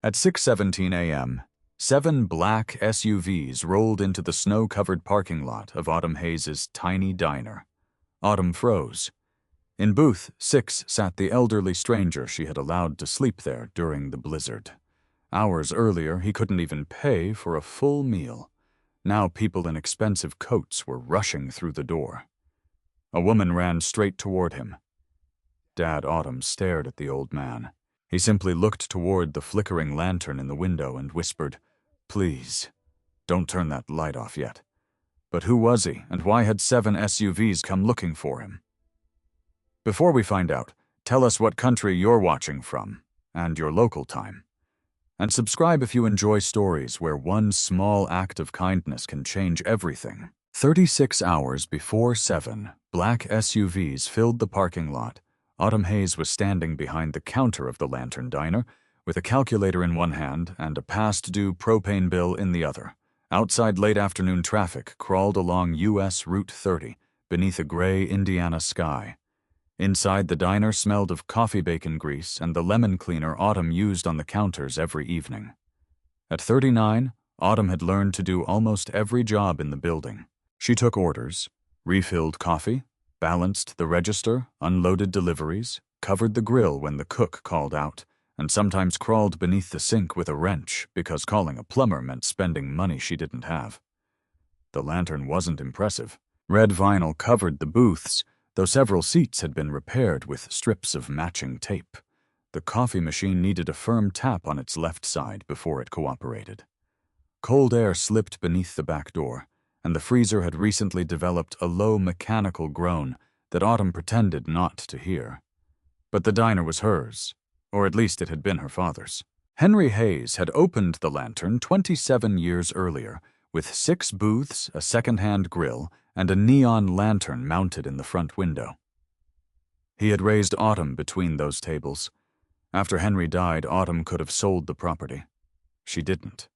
At 6:17 a.m., 7 black SUVs rolled into the snow-covered parking lot of Autumn Hayes' tiny diner. Autumn froze. In booth 6 sat the elderly stranger she had allowed to sleep there during the blizzard. Hours earlier, he couldn't even pay for a full meal. Now people in expensive coats were rushing through the door. A woman ran straight toward him. Dad Autumn stared at the old man. He simply looked toward the flickering lantern in the window and whispered, "Please, don't turn that light off yet." But who was he, and why had 7 SUVs come looking for him? Before we find out, tell us what country you're watching from, and your local time. And subscribe if you enjoy stories where one small act of kindness can change everything. 36 hours before 7, black SUVs filled the parking lot. Autumn Hayes was standing behind the counter of the Lantern Diner, with a calculator in one hand and a past-due propane bill in the other. Outside late-afternoon traffic crawled along U.S. Route 30, beneath a gray Indiana sky. Inside, the diner smelled of coffee bacon grease and the lemon cleaner Autumn used on the counters every evening. At 39, Autumn had learned to do almost every job in the building. She took orders, refilled coffee, balanced the register, unloaded deliveries, covered the grill when the cook called out, and sometimes crawled beneath the sink with a wrench because calling a plumber meant spending money she didn't have. The lantern wasn't impressive. Red vinyl covered the booths, though several seats had been repaired with strips of matching tape. The coffee machine needed a firm tap on its left side before it cooperated. Cold air slipped beneath the back door, and the freezer had recently developed a low mechanical groan that Autumn pretended not to hear. But the diner was hers, or at least it had been her father's. Henry Hayes had opened the Lantern 27 years earlier, with 6 booths, a second-hand grill, and a neon lantern mounted in the front window. He had raised Autumn between those tables. After Henry died, Autumn could have sold the property. She didn't.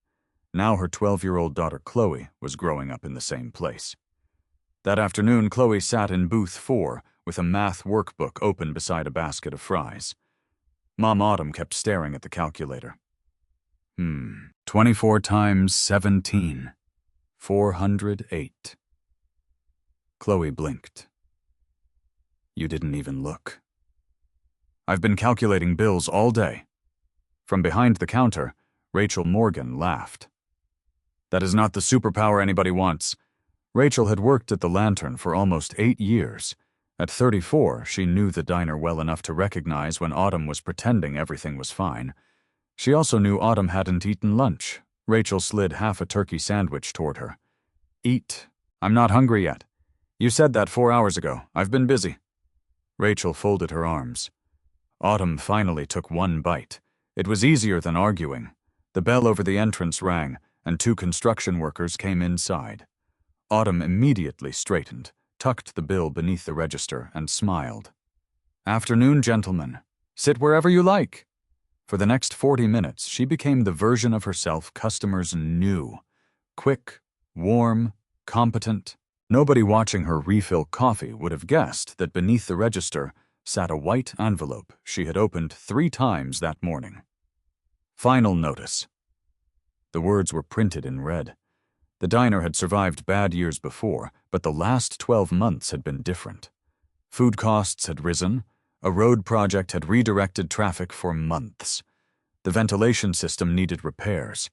Now her 12-year-old daughter Chloe was growing up in the same place. That afternoon, Chloe sat in booth 4 with a math workbook open beside a basket of fries. Mom Autumn kept staring at the calculator. 24 times 17. 408. Chloe blinked. "You didn't even look." "I've been calculating bills all day." From behind the counter, Rachel Morgan laughed. "That is not the superpower anybody wants." Rachel had worked at the Lantern for almost 8 years. At 34, she knew the diner well enough to recognize when Autumn was pretending everything was fine. She also knew Autumn hadn't eaten lunch. Rachel slid half a turkey sandwich toward her. "Eat. I'm not hungry yet. You said that 4 hours ago. I've been busy." Rachel folded her arms. Autumn finally took one bite. It was easier than arguing. The bell over the entrance rang, and 2 construction workers came inside. Autumn immediately straightened, tucked the bill beneath the register, and smiled. "Afternoon, gentlemen. Sit wherever you like." For the next 40 minutes, she became the version of herself customers knew. Quick, warm, competent. Nobody watching her refill coffee would have guessed that beneath the register sat a white envelope she had opened 3 times that morning. "Final notice." The words were printed in red. The diner had survived bad years before, but the last 12 months had been different. Food costs had risen. A road project had redirected traffic for months. The ventilation system needed repairs.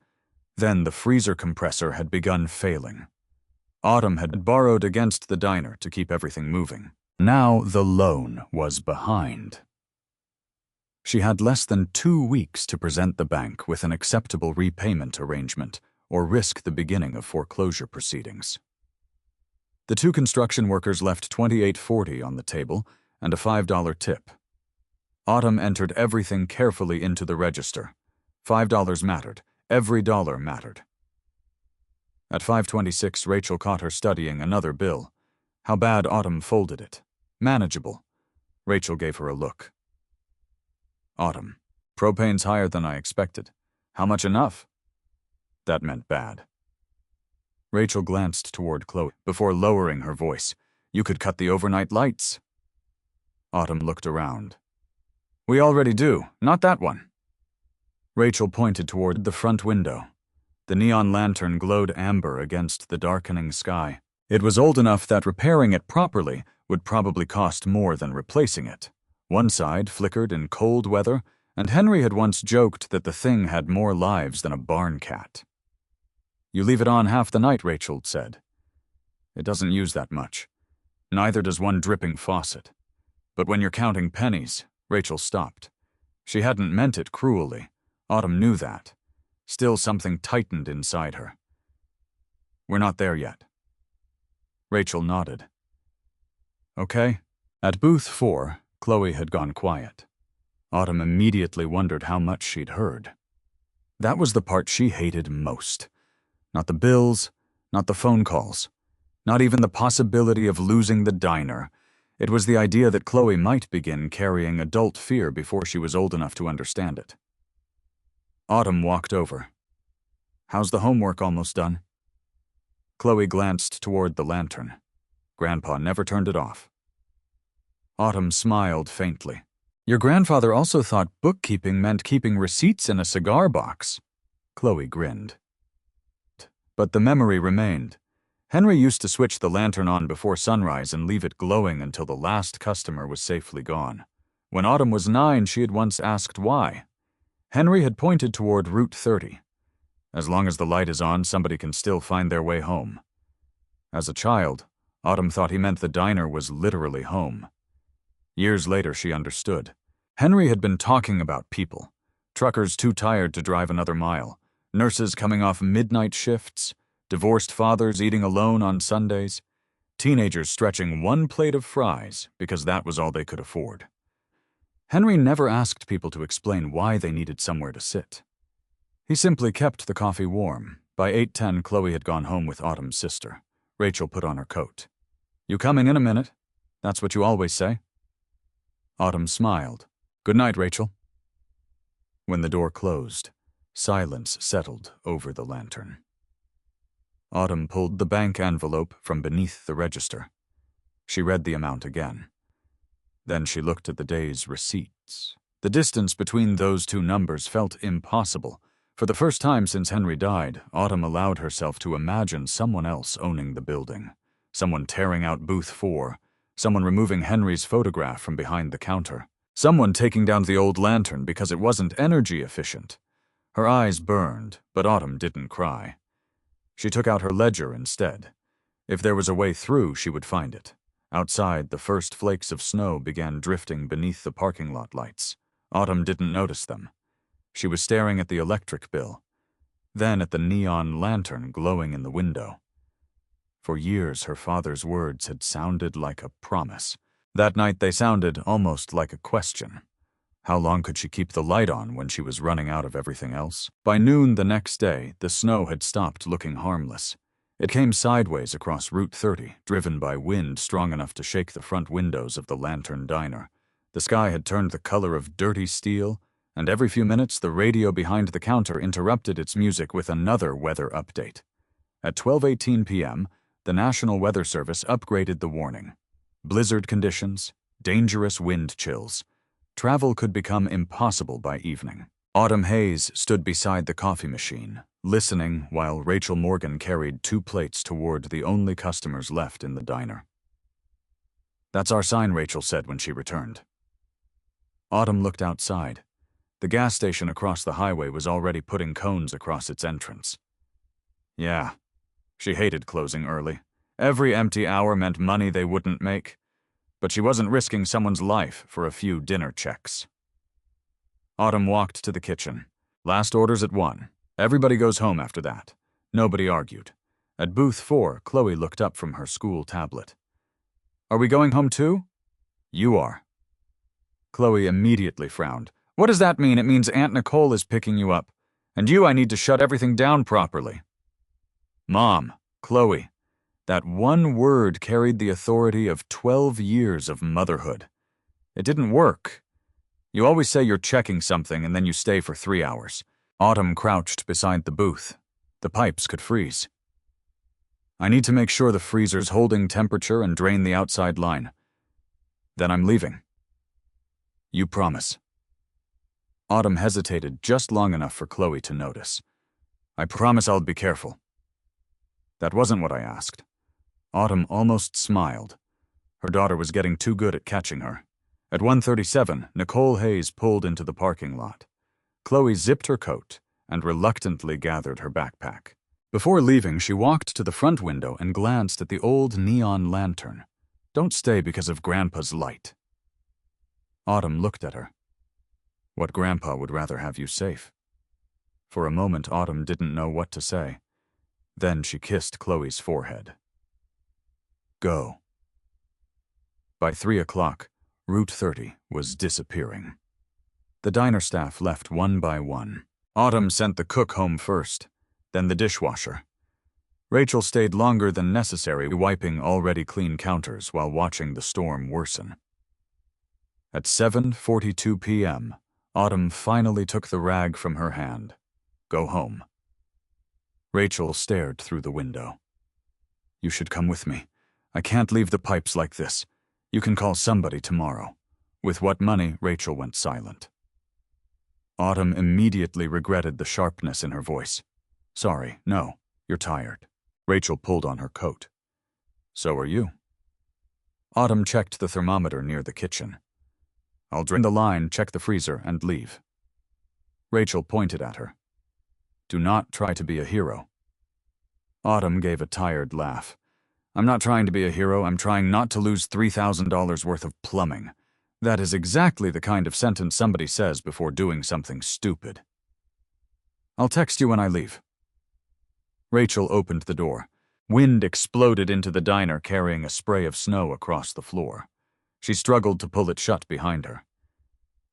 Then the freezer compressor had begun failing. Autumn had borrowed against the diner to keep everything moving. Now the loan was behind. She had less than 2 weeks to present the bank with an acceptable repayment arrangement or risk the beginning of foreclosure proceedings. The 2 construction workers left $28.40 on the table and a $5 tip. Autumn entered everything carefully into the register. $5 mattered. Every dollar mattered. At 5:26, Rachel caught her studying another bill. How bad Autumn folded it. Manageable. Rachel gave her a look. "Autumn, propane's higher than I expected. How much enough?" That meant bad. Rachel glanced toward Chloe before lowering her voice. "You could cut the overnight lights." Autumn looked around. "We already do. Not that one." Rachel pointed toward the front window. The neon lantern glowed amber against the darkening sky. It was old enough that repairing it properly would probably cost more than replacing it. One side flickered in cold weather, and Henry had once joked that the thing had more lives than a barn cat. "You leave it on half the night," Rachel said. "It doesn't use that much. Neither does one dripping faucet. But when you're counting pennies," Rachel stopped. She hadn't meant it cruelly. Autumn knew that. Still, something tightened inside her. "We're not there yet." Rachel nodded. "Okay." At booth 4, Chloe had gone quiet. Autumn immediately wondered how much she'd heard. That was the part she hated most. Not the bills, not the phone calls, not even the possibility of losing the diner. It was the idea that Chloe might begin carrying adult fear before she was old enough to understand it. Autumn walked over. "How's the homework almost done?" Chloe glanced toward the lantern. Grandpa never turned it off. Autumn smiled faintly. "Your grandfather also thought bookkeeping meant keeping receipts in a cigar box." Chloe grinned. But the memory remained. Henry used to switch the lantern on before sunrise and leave it glowing until the last customer was safely gone. When Autumn was 9, she had once asked why. Henry had pointed toward Route 30. As long as the light is on, somebody can still find their way home. As a child, Autumn thought he meant the diner was literally home. Years later, she understood. Henry had been talking about people. Truckers too tired to drive another mile. Nurses coming off midnight shifts. Divorced fathers eating alone on Sundays. Teenagers stretching one plate of fries because that was all they could afford. Henry never asked people to explain why they needed somewhere to sit. He simply kept the coffee warm. By 8:10, Chloe had gone home with Autumn's sister. Rachel put on her coat. "You coming in a minute? That's what you always say." Autumn smiled. "Good night, Rachel." When the door closed, silence settled over the lantern. Autumn pulled the bank envelope from beneath the register. She read the amount again. Then she looked at the day's receipts. The distance between those two numbers felt impossible. For the first time since Henry died, Autumn allowed herself to imagine someone else owning the building. Someone tearing out booth 4. Someone removing Henry's photograph from behind the counter. Someone taking down the old lantern because it wasn't energy efficient. Her eyes burned, but Autumn didn't cry. She took out her ledger instead. If there was a way through, she would find it. Outside, the first flakes of snow began drifting beneath the parking lot lights. Autumn didn't notice them. She was staring at the electric bill, then at the neon lantern glowing in the window. For years, her father's words had sounded like a promise. That night, they sounded almost like a question. How long could she keep the light on when she was running out of everything else? By noon the next day, the snow had stopped looking harmless. It came sideways across Route 30, driven by wind strong enough to shake the front windows of the Lantern Diner. The sky had turned the color of dirty steel, and every few minutes the radio behind the counter interrupted its music with another weather update. At 12:18 p.m., the National Weather Service upgraded the warning. Blizzard conditions, dangerous wind chills. Travel could become impossible by evening. Autumn Hayes stood beside the coffee machine, listening while Rachel Morgan carried 2 plates toward the only customers left in the diner. "That's our sign," Rachel said when she returned. Autumn looked outside. The gas station across the highway was already putting cones across its entrance. Yeah, she hated closing early. Every empty hour meant money they wouldn't make. But she wasn't risking someone's life for a few dinner checks. Autumn walked to the kitchen. Last orders at 1. Everybody goes home after that. Nobody argued. At booth 4, Chloe looked up from her school tablet. "Are we going home too?" "You are." Chloe immediately frowned. "What does that mean?" "It means Aunt Nicole is picking you up. And I need to shut everything down properly." "Mom, Chloe." That one word carried the authority of 12 years of motherhood. It didn't work. You always say you're checking something and then you stay for 3 hours. Autumn crouched beside the booth. The pipes could freeze. "I need to make sure the freezer's holding temperature and drain the outside line. Then I'm leaving." "You promise?" Autumn hesitated just long enough for Chloe to notice. "I promise I'll be careful." "That wasn't what I asked." Autumn almost smiled. Her daughter was getting too good at catching her. At 1:37, Nicole Hayes pulled into the parking lot. Chloe zipped her coat and reluctantly gathered her backpack. Before leaving, she walked to the front window and glanced at the old neon lantern. "Don't stay because of Grandpa's light." Autumn looked at her. "What Grandpa would rather have you safe?" For a moment, Autumn didn't know what to say. Then she kissed Chloe's forehead. "Go." By 3 o'clock, Route 30 was disappearing. The diner staff left one by one. Autumn sent the cook home first, then the dishwasher. Rachel stayed longer than necessary, wiping already clean counters while watching the storm worsen. At 7:42 p.m., Autumn finally took the rag from her hand. "Go home." Rachel stared through the window. "You should come with me. I can't leave the pipes like this. You can call somebody tomorrow." With what money, Rachel went silent. Autumn immediately regretted the sharpness in her voice. "Sorry, no, you're tired." Rachel pulled on her coat. "So are you." Autumn checked the thermometer near the kitchen. "I'll drain the line, check the freezer, and leave." Rachel pointed at her. "Do not try to be a hero." Autumn gave a tired laugh. "I'm not trying to be a hero, I'm trying not to lose $3,000 worth of plumbing. That is exactly the kind of sentence somebody says before doing something stupid." "I'll text you when I leave." Rachel opened the door. Wind exploded into the diner, carrying a spray of snow across the floor. She struggled to pull it shut behind her.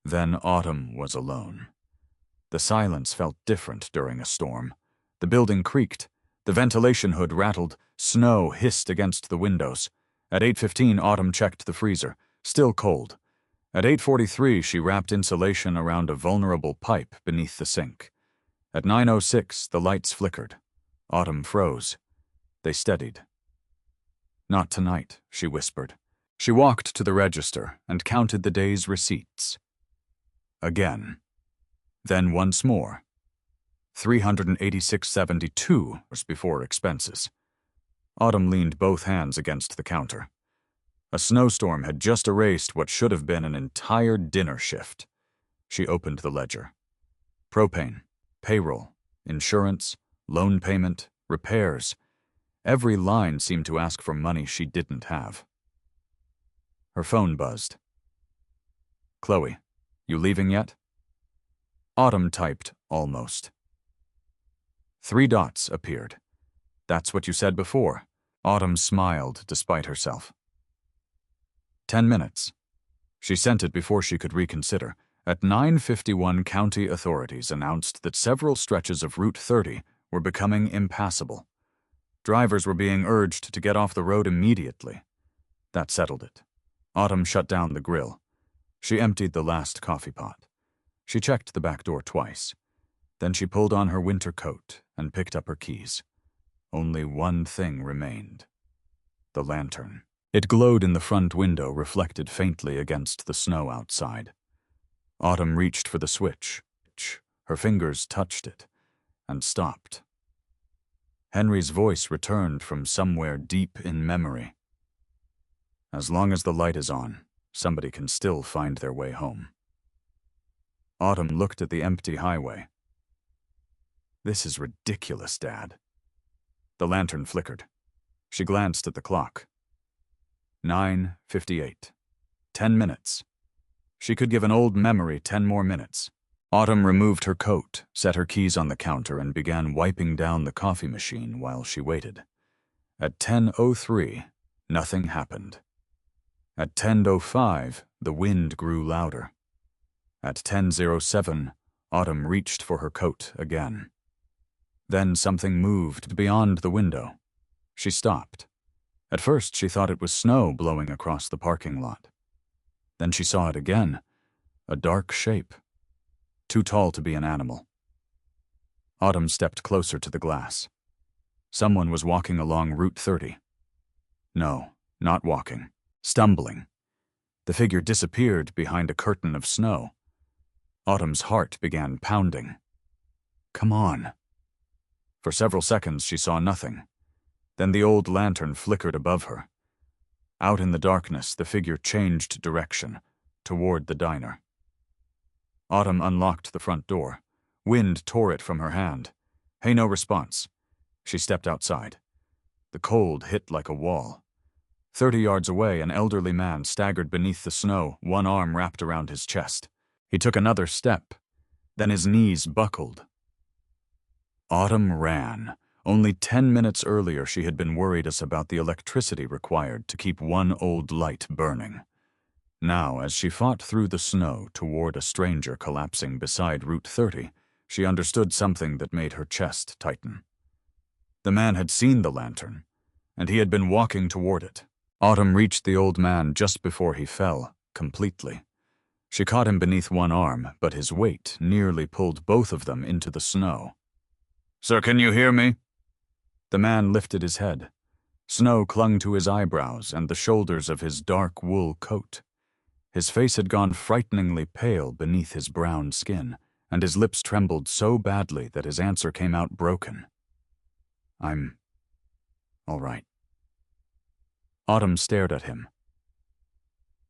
Then Autumn was alone. The silence felt different during a storm. The building creaked. The ventilation hood rattled. Snow hissed against the windows. At 8:15, Autumn checked the freezer. Still cold. At 8:43, she wrapped insulation around a vulnerable pipe beneath the sink. At 9:06, the lights flickered. Autumn froze. They steadied. "Not tonight," she whispered. She walked to the register and counted the day's receipts. Again. Then once more. $386.72 before expenses. Autumn leaned both hands against the counter. A snowstorm had just erased what should have been an entire dinner shift. She opened the ledger. Propane, payroll, insurance, loan payment, repairs. Every line seemed to ask for money she didn't have. Her phone buzzed. "Chloe, you leaving yet?" Autumn typed, "Almost." 3 dots appeared. "That's what you said before." Autumn smiled despite herself. 10 minutes. She sent it before she could reconsider. At 9:51, county authorities announced that several stretches of Route 30 were becoming impassable. Drivers were being urged to get off the road immediately. That settled it. Autumn shut down the grill. She emptied the last coffee pot. She checked the back door twice. Then she pulled on her winter coat and picked up her keys. Only one thing remained. The lantern. It glowed in the front window, reflected faintly against the snow outside. Autumn reached for the switch. Her fingers touched it and stopped. Henry's voice returned from somewhere deep in memory. "As long as the light is on, somebody can still find their way home." Autumn looked at the empty highway. "This is ridiculous, Dad." The lantern flickered. She glanced at the clock. 9:58. 10 minutes. She could give an old memory 10 more minutes. Autumn removed her coat, set her keys on the counter, and began wiping down the coffee machine while she waited. At 10:03, nothing happened. At 10:05, the wind grew louder. At 10:07, Autumn reached for her coat again. Then something moved beyond the window. She stopped. At first, she thought it was snow blowing across the parking lot. Then she saw it again, a dark shape, too tall to be an animal. Autumn stepped closer to the glass. Someone was walking along Route 30. No, not walking. Stumbling. The figure disappeared behind a curtain of snow. Autumn's heart began pounding. Come on. For several seconds she saw nothing. Then the old lantern flickered above her. Out in the darkness, the figure changed direction, toward the diner. Autumn unlocked the front door. Wind tore it from her hand. Hey, no response. She stepped outside. The cold hit like a wall. 30 yards away, an elderly man staggered beneath the snow, one arm wrapped around his chest. He took another step. Then his knees buckled. Autumn ran. Only 10 minutes earlier she had been worried about the electricity required to keep one old light burning. Now, as she fought through the snow toward a stranger collapsing beside Route 30, she understood something that made her chest tighten. The man had seen the lantern, and he had been walking toward it. Autumn reached the old man just before he fell, completely. She caught him beneath one arm, but his weight nearly pulled both of them into the snow. "Sir, can you hear me?" The man lifted his head. Snow clung to his eyebrows and the shoulders of his dark wool coat. His face had gone frighteningly pale beneath his brown skin, and his lips trembled so badly that his answer came out broken. "I'm all right." Autumn stared at him.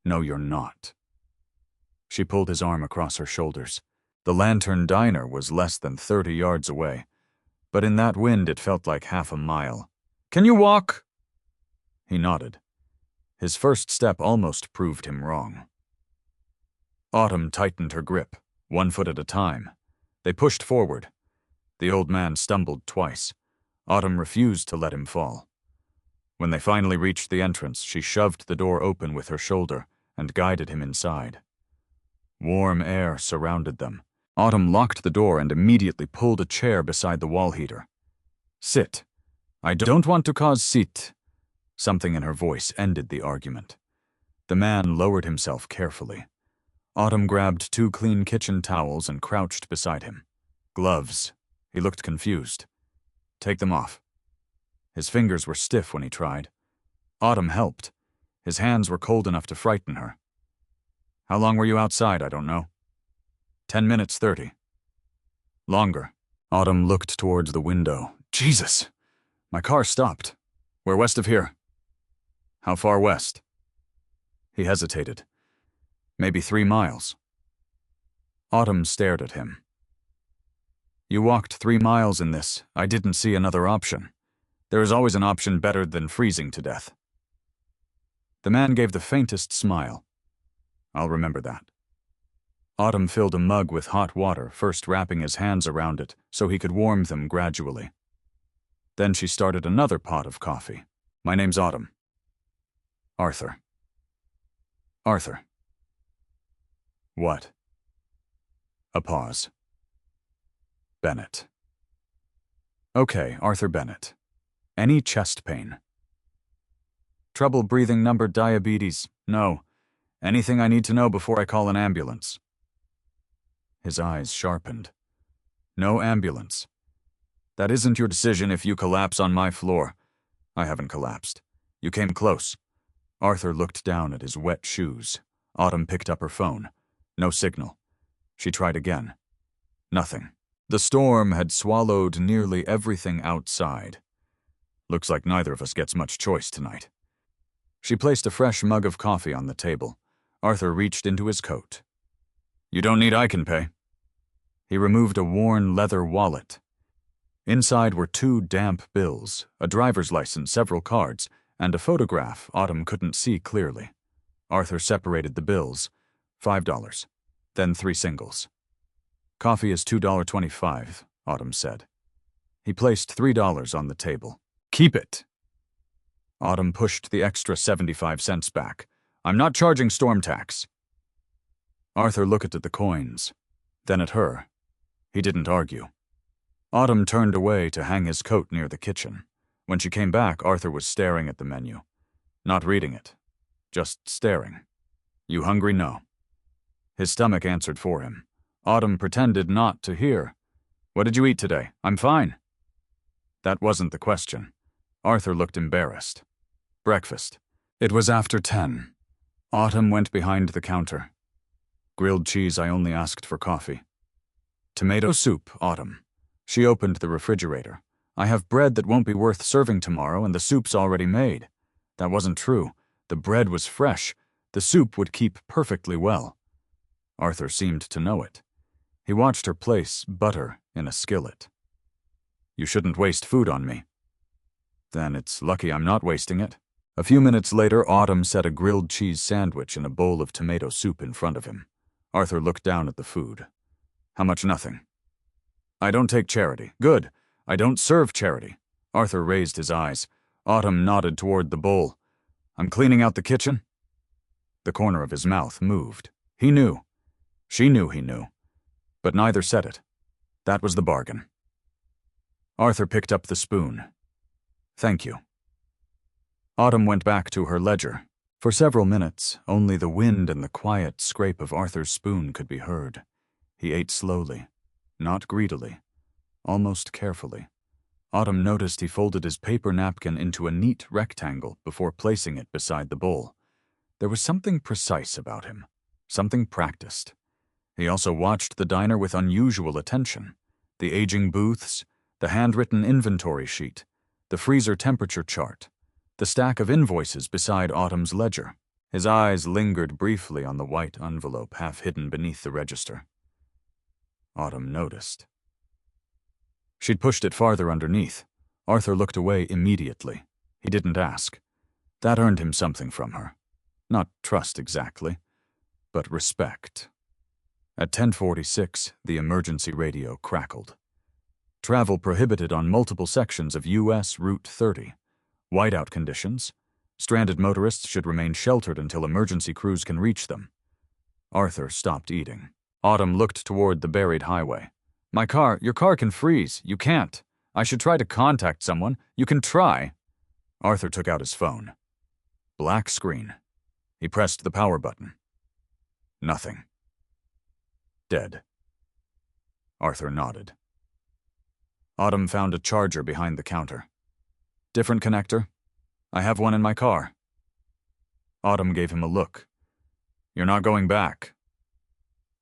"No, you're not." She pulled his arm across her shoulders. The Lantern Diner was less than 30 yards away, but in that wind it felt like half a mile. "Can you walk?" He nodded. His first step almost proved him wrong. Autumn tightened her grip, 1 foot at a time. They pushed forward. The old man stumbled twice. Autumn refused to let him fall. When they finally reached the entrance, she shoved the door open with her shoulder and guided him inside. Warm air surrounded them. Autumn locked the door and immediately pulled a chair beside the wall heater. "Sit. I don't want to cause sit." Something in her voice ended the argument. The man lowered himself carefully. Autumn grabbed 2 clean kitchen towels and crouched beside him. "Gloves." He looked confused. "Take them off." His fingers were stiff when he tried. Autumn helped. His hands were cold enough to frighten her. "How long were you outside? I don't know." 10 minutes 30. "Longer." Autumn looked towards the window. "Jesus! My car stopped. We're west of here." "How far west?" He hesitated. "Maybe 3 miles." Autumn stared at him. "You walked 3 miles in this. I didn't see another option. There is always an option better than freezing to death." The man gave the faintest smile. "I'll remember that." Autumn filled a mug with hot water, first wrapping his hands around it so he could warm them gradually. Then she started another pot of coffee. "My name's Autumn." "Arthur." "Arthur." "What?" A pause. "Bennett." "Okay, Arthur Bennett. Any chest pain?" "Trouble breathing, number diabetes. No. Anything I need to know before I call an ambulance?" His eyes sharpened. "No ambulance. That isn't your decision if you collapse on my floor." "I haven't collapsed. You came close." Arthur looked down at his wet shoes. Autumn picked up her phone. No signal. She tried again. Nothing. The storm had swallowed nearly everything outside. "Looks like neither of us gets much choice tonight." She placed a fresh mug of coffee on the table. Arthur reached into his coat. "You don't need I can pay." He removed a worn leather wallet. Inside were 2 damp bills, a driver's license, several cards, and a photograph Autumn couldn't see clearly. Arthur separated the bills. $5. Then 3 singles. "Coffee is $2.25, Autumn said. He placed $3 on the table. "Keep it." Autumn pushed the extra 75 cents back. "I'm not charging storm tax." Arthur looked at the coins, then at her. He didn't argue. Autumn turned away to hang his coat near the kitchen. When she came back, Arthur was staring at the menu. Not reading it. Just staring. "You hungry?" "No." His stomach answered for him. Autumn pretended not to hear. "What did you eat today?" "I'm fine." That wasn't the question. Arthur looked embarrassed. "Breakfast." It was after 10. Autumn went behind the counter. Grilled cheese, I only asked for coffee. Tomato soup, Autumn. She opened the refrigerator. I have bread that won't be worth serving tomorrow, and the soup's already made. That wasn't true. The bread was fresh. The soup would keep perfectly well. Arthur seemed to know it. He watched her place butter in a skillet. You shouldn't waste food on me. Then it's lucky I'm not wasting it. A few minutes later, Autumn set a grilled cheese sandwich in a bowl of tomato soup in front of him. Arthur looked down at the food. How much nothing? I don't take charity. Good. I don't serve charity. Arthur raised his eyes. Autumn nodded toward the bowl. I'm cleaning out the kitchen? The corner of his mouth moved. He knew. She knew he knew. But neither said it. That was the bargain. Arthur picked up the spoon. Thank you. Autumn went back to her ledger. For several minutes, only the wind and the quiet scrape of Arthur's spoon could be heard. He ate slowly, not greedily, almost carefully. Autumn noticed he folded his paper napkin into a neat rectangle before placing it beside the bowl. There was something precise about him, something practiced. He also watched the diner with unusual attention. The aging booths, the handwritten inventory sheet, the freezer temperature chart, the stack of invoices beside Autumn's ledger. His eyes lingered briefly on the white envelope half hidden beneath the register. Autumn noticed. She'd pushed it farther underneath. Arthur looked away immediately. He didn't ask. That earned him something from her. Not trust exactly, but respect. At 10:46, the emergency radio crackled. Travel prohibited on multiple sections of U.S. Route 30. Whiteout conditions. Stranded motorists should remain sheltered until emergency crews can reach them. Arthur stopped eating. Autumn looked toward the buried highway. Your car can freeze. You can't. I should try to contact someone. You can try. Arthur took out his phone. Black screen. He pressed the power button. Nothing. Dead. Arthur nodded. Autumn found a charger behind the counter. Different connector? I have one in my car. Autumn gave him a look. You're not going back.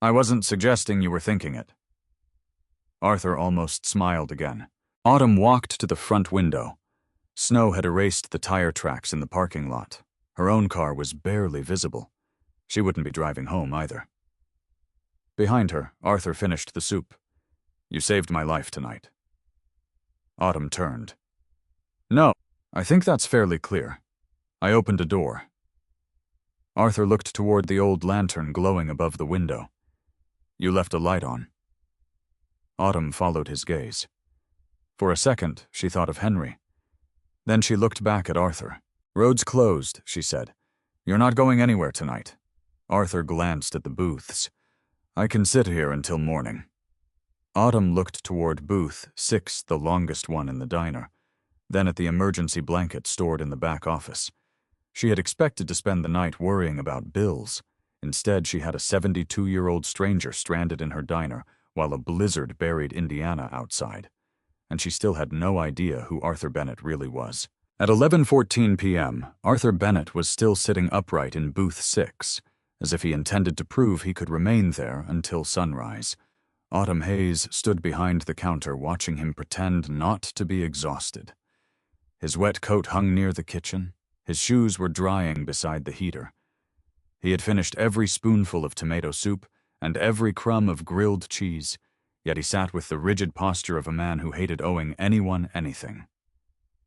I wasn't suggesting you were thinking it. Arthur almost smiled again. Autumn walked to the front window. Snow had erased the tire tracks in the parking lot. Her own car was barely visible. She wouldn't be driving home either. Behind her, Arthur finished the soup. You saved my life tonight. Autumn turned. No, I think that's fairly clear. I opened a door. Arthur looked toward the old lantern glowing above the window. You left a light on. Autumn followed his gaze. For a second, she thought of Henry. Then she looked back at Arthur. Road's closed, she said. You're not going anywhere tonight. Arthur glanced at the booths. I can sit here until morning. Autumn looked toward booth 6, the longest one in the diner, then at the emergency blanket stored in the back office. She had expected to spend the night worrying about bills. Instead, she had a 72-year-old stranger stranded in her diner while a blizzard buried Indiana outside. And she still had no idea who Arthur Bennett really was. At 11:14 p.m., Arthur Bennett was still sitting upright in booth 6, as if he intended to prove he could remain there until sunrise. Autumn Hayes stood behind the counter watching him pretend not to be exhausted. His wet coat hung near the kitchen. His shoes were drying beside the heater. He had finished every spoonful of tomato soup and every crumb of grilled cheese, yet he sat with the rigid posture of a man who hated owing anyone anything.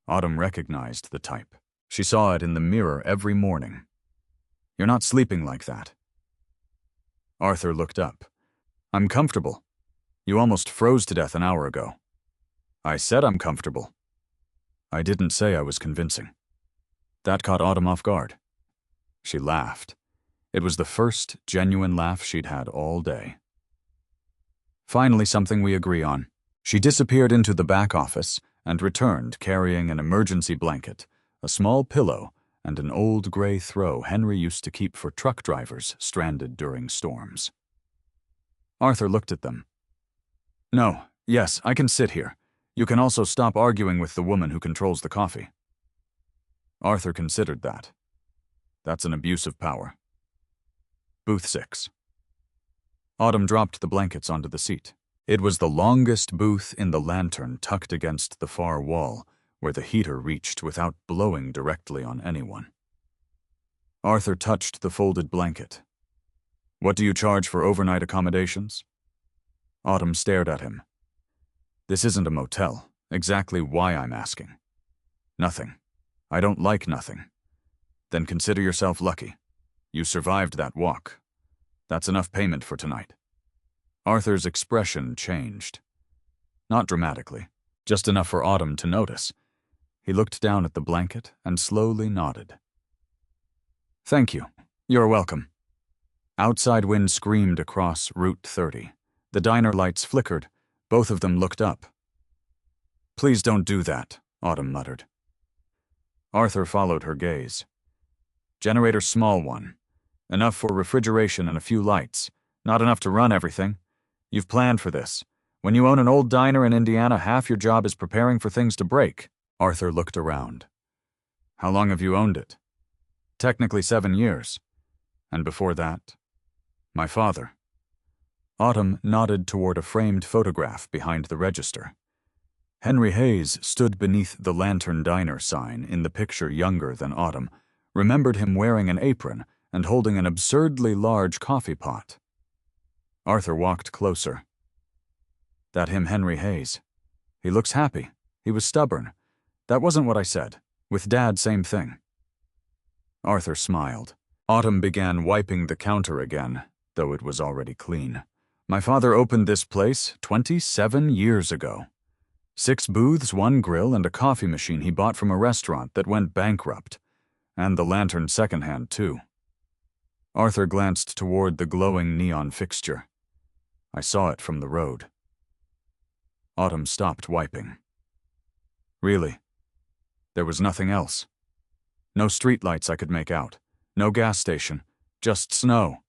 Autumn recognized the type. She saw it in the mirror every morning. You're not sleeping like that. Arthur looked up. I'm comfortable. You almost froze to death an hour ago. I said I'm comfortable. I didn't say I was convincing. That caught Autumn off guard. She laughed. It was the first genuine laugh she'd had all day. Finally, something we agree on. She disappeared into the back office and returned carrying an emergency blanket, a small pillow, and an old gray throw Henry used to keep for truck drivers stranded during storms. Arthur looked at them. No, yes, I can sit here. You can also stop arguing with the woman who controls the coffee. Arthur considered that. That's an abuse of power. Booth 6. Autumn dropped the blankets onto the seat. It was the longest booth in the lantern tucked against the far wall, where the heater reached without blowing directly on anyone. Arthur touched the folded blanket. "What do you charge for overnight accommodations?" Autumn stared at him. "This isn't a motel. Exactly why I'm asking." "Nothing. I don't like nothing." "Then consider yourself lucky. You survived that walk. That's enough payment for tonight." Arthur's expression changed. Not dramatically, just enough for Autumn to notice. He looked down at the blanket and slowly nodded. "Thank you. You're welcome." Outside wind screamed across Route 30. The diner lights flickered. Both of them looked up. "Please don't do that," Autumn muttered. Arthur followed her gaze. "Generator small one. Enough for refrigeration and a few lights. Not enough to run everything. You've planned for this. When you own an old diner in Indiana, half your job is preparing for things to break." Arthur looked around. "How long have you owned it?" "Technically 7 years. And before that?" "My father." Autumn nodded toward a framed photograph behind the register. Henry Hayes stood beneath the Lantern Diner sign, in the picture younger than Autumn, remembered him wearing an apron and holding an absurdly large coffee pot. Arthur walked closer. "That him Henry Hayes. He looks happy. He was stubborn. That wasn't what I said. With Dad, same thing." Arthur smiled. Autumn began wiping the counter again, though it was already clean. "My father opened this place 27 years ago. 6 booths, 1 grill, and a coffee machine he bought from a restaurant that went bankrupt. And the lantern secondhand, too." Arthur glanced toward the glowing neon fixture. "I saw it from the road." Autumn stopped wiping. "Really? There was nothing else? No streetlights I could make out. No gas station. Just snow."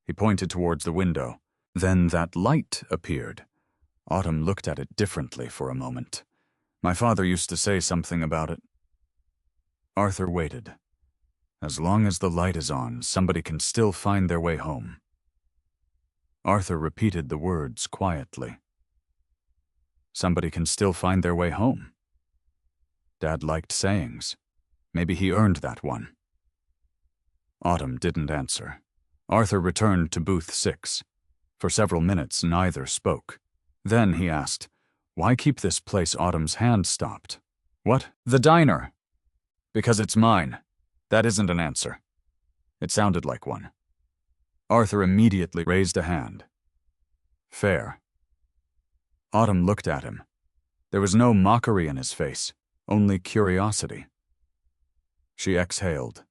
He pointed towards the window. Then that light appeared. Autumn looked at it differently for a moment. "My father used to say something about it." Arthur waited. As long as the light is on, somebody can still find their way home. Arthur repeated the words quietly. Somebody can still find their way home. Dad liked sayings. Maybe he earned that one. Autumn didn't answer. Arthur returned to booth 6. For several minutes, neither spoke. Then he asked, "Why keep this place?" Autumn's hand stopped. "What?" "The diner." "Because it's mine." That isn't an answer. It sounded like one. Arthur immediately raised a hand. "Fair." Autumn looked at him. There was no mockery in his face, only curiosity. She exhaled.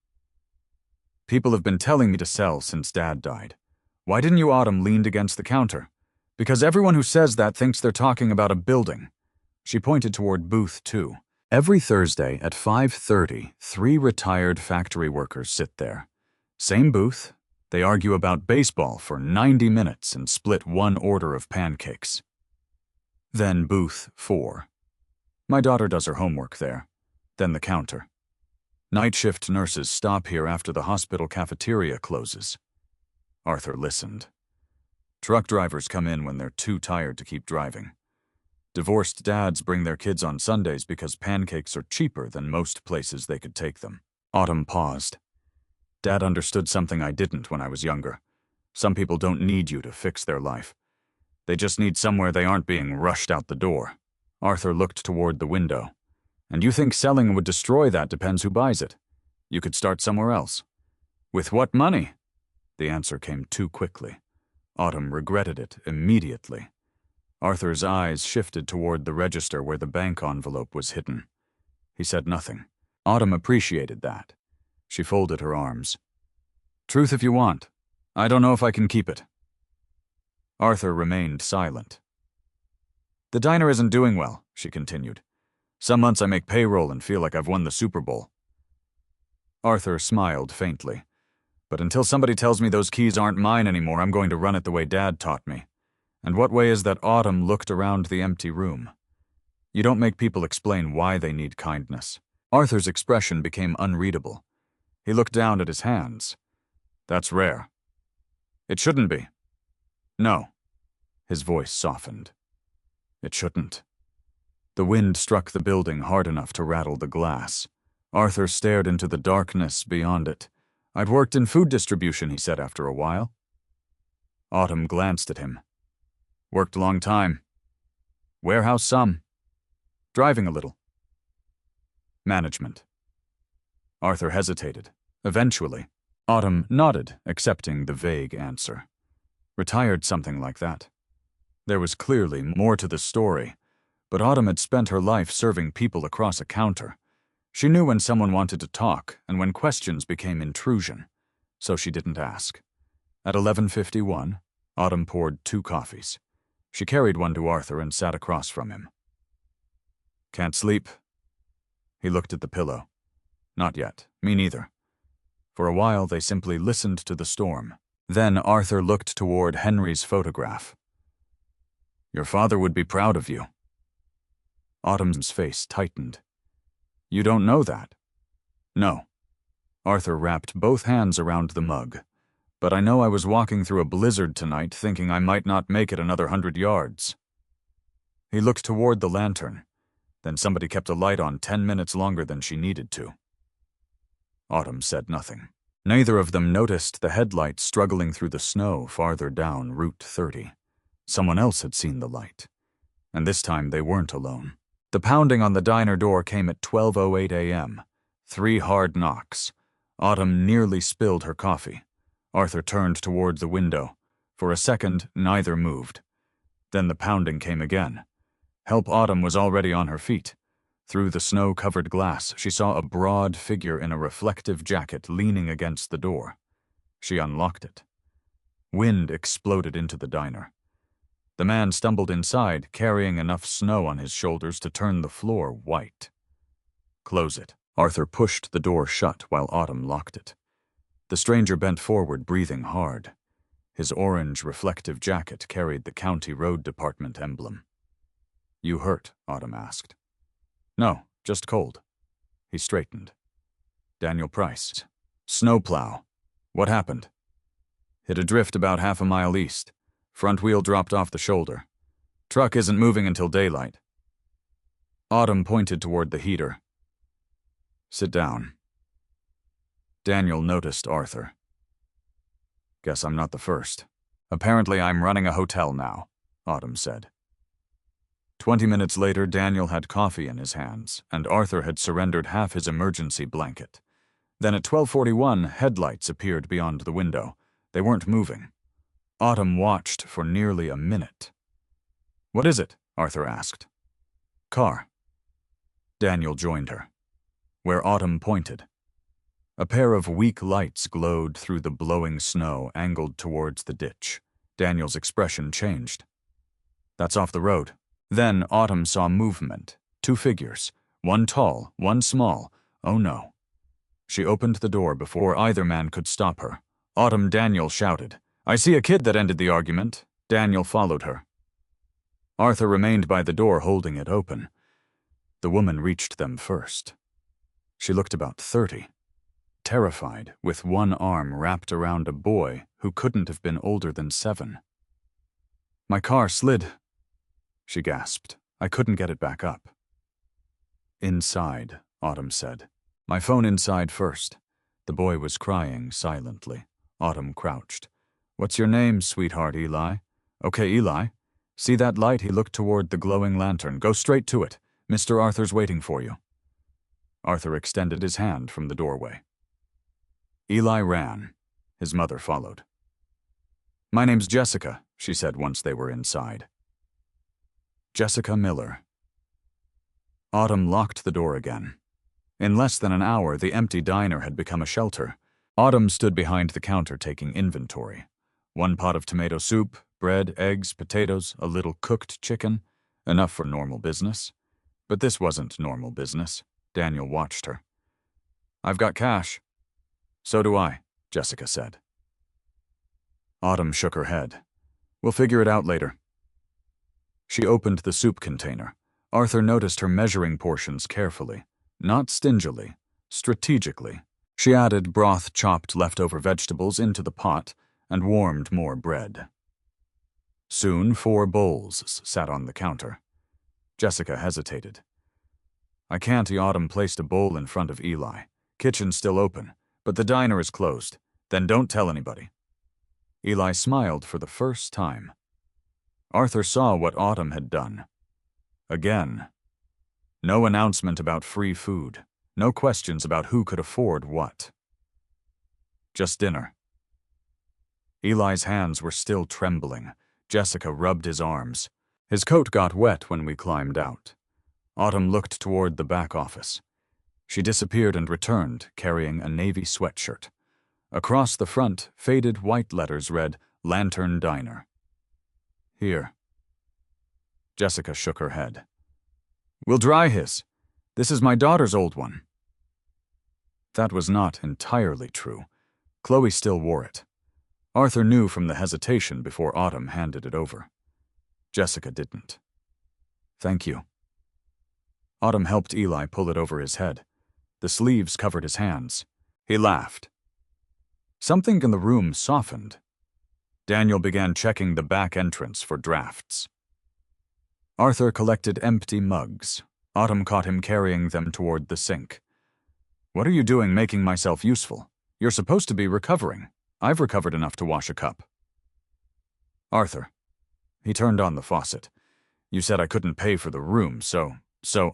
"People have been telling me to sell since Dad died. Why didn't you?" Autumn leaned against the counter. "Because everyone who says that thinks they're talking about a building." She pointed toward booth 2. Every Thursday at 5:30, 3 retired factory workers sit there. Same booth. They argue about baseball for 90 minutes and split 1 order of pancakes. Then booth 4. My daughter does her homework there. Then the counter. Night shift nurses stop here after the hospital cafeteria closes. Arthur listened. Truck drivers come in when they're too tired to keep driving. Divorced dads bring their kids on Sundays because pancakes are cheaper than most places they could take them. Autumn paused. Dad understood something I didn't when I was younger. Some people don't need you to fix their life. They just need somewhere they aren't being rushed out the door. Arthur looked toward the window. And you think selling would destroy that? Depends who buys it. You could start somewhere else. With what money? The answer came too quickly. Autumn regretted it immediately. Arthur's eyes shifted toward the register where the bank envelope was hidden. He said nothing. Autumn appreciated that. She folded her arms. "Truth if you want. I don't know if I can keep it." Arthur remained silent. "The diner isn't doing well," she continued. "Some months I make payroll and feel like I've won the Super Bowl." Arthur smiled faintly. "But until somebody tells me those keys aren't mine anymore, I'm going to run it the way Dad taught me." And what way is that? Autumn looked around the empty room. "You don't make people explain why they need kindness." Arthur's expression became unreadable. He looked down at his hands. "That's rare." "It shouldn't be. No. His voice softened. It shouldn't. The wind struck the building hard enough to rattle the glass. Arthur stared into the darkness beyond it. I'd worked in food distribution, he said after a while. Autumn glanced at him. Worked long time. Warehouse some. Driving a little. Management. Arthur hesitated. Eventually, Autumn nodded, accepting the vague answer. Retired, something like that. There was clearly more to the story, but Autumn had spent her life serving people across a counter. She knew when someone wanted to talk and when questions became intrusion, so she didn't ask. At 11:51, Autumn poured 2 coffees. She carried one to Arthur and sat across from him. Can't sleep? He looked at the pillow. Not yet. Me neither. For a while, they simply listened to the storm. Then Arthur looked toward Henry's photograph. Your father would be proud of you. Autumn's face tightened. You don't know that? No. Arthur wrapped both hands around the mug. But I know I was walking through a blizzard tonight, thinking I might not make it another 100 yards. He looked toward the lantern. Then somebody kept a light on 10 minutes longer than she needed to. Autumn said nothing. Neither of them noticed the headlights struggling through the snow farther down Route 30. Someone else had seen the light. And this time they weren't alone. The pounding on the diner door came at 12:08 a.m. 3 hard knocks. Autumn nearly spilled her coffee. Arthur turned toward the window. For a second, neither moved. Then the pounding came again. Help Autumn was already on her feet. Through the snow-covered glass, she saw a broad figure in a reflective jacket leaning against the door. She unlocked it. Wind exploded into the diner. The man stumbled inside, carrying enough snow on his shoulders to turn the floor white. Close it. Arthur pushed the door shut while Autumn locked it. The stranger bent forward, breathing hard. His orange, reflective jacket carried the County Road Department emblem. You hurt? Autumn asked. No, just cold. He straightened. Daniel Price. Snowplow. What happened? Hit a drift about half a mile east. Front wheel dropped off the shoulder. Truck isn't moving until daylight. Autumn pointed toward the heater. Sit down. Daniel noticed Arthur. Guess I'm not the first. Apparently I'm running a hotel now, Autumn said. 20 minutes later, Daniel had coffee in his hands, and Arthur had surrendered half his emergency blanket. Then at 12:41, headlights appeared beyond the window. They weren't moving. Autumn watched for nearly a minute. What is it? Arthur asked. Car. Daniel joined her. Where Autumn pointed. A pair of weak lights glowed through the blowing snow, angled towards the ditch. Daniel's expression changed. That's off the road. Then Autumn saw movement. 2 figures. One tall, one small. Oh no. She opened the door before either man could stop her. Autumn, Daniel shouted. I see a kid that ended the argument. Daniel followed her. Arthur remained by the door, holding it open. The woman reached them first. She looked about 30. Terrified, with one arm wrapped around a boy who couldn't have been older than 7. My car slid, she gasped. I couldn't get it back up. Inside, Autumn said. My phone inside first. The boy was crying silently. Autumn crouched. What's your name, sweetheart, Eli? Okay, Eli. See that light? He looked toward the glowing lantern. Go straight to it. Mr. Arthur's waiting for you. Arthur extended his hand from the doorway. Eli ran. His mother followed. My name's Jessica, she said once they were inside. Jessica Miller. Autumn locked the door again. In less than an hour, the empty diner had become a shelter. Autumn stood behind the counter taking inventory. 1 pot of tomato soup, bread, eggs, potatoes, a little cooked chicken. Enough for normal business. But this wasn't normal business. Daniel watched her. I've got cash. So do I, Jessica said. Autumn shook her head. We'll figure it out later. She opened the soup container. Arthur noticed her measuring portions carefully. Not stingily, strategically. She added broth chopped leftover vegetables into the pot and warmed more bread. Soon 4 bowls sat on the counter. Jessica hesitated. "I can't." Autumn placed a bowl in front of Eli. "Kitchen's still open, but the diner is closed. Then don't tell anybody." Eli smiled for the first time. Arthur saw what Autumn had done. Again. No announcement about free food. No questions about who could afford what. Just dinner. Eli's hands were still trembling. Jessica rubbed his arms. His coat got wet when we climbed out. Autumn looked toward the back office. She disappeared and returned, carrying a navy sweatshirt. Across the front, faded white letters read, "Lantern Diner." "Here." Jessica shook her head. "We'll dry his. This is my daughter's old one." That was not entirely true. Chloe still wore it. Arthur knew from the hesitation before Autumn handed it over. Jessica didn't. "Thank you." Autumn helped Eli pull it over his head. The sleeves covered his hands. He laughed. Something in the room softened. Daniel began checking the back entrance for drafts. Arthur collected empty mugs. Autumn caught him carrying them toward the sink. "What are you doing making myself useful? You're supposed to be recovering. I've recovered enough to wash a cup." "Arthur." He turned on the faucet. "You said I couldn't pay for the room, so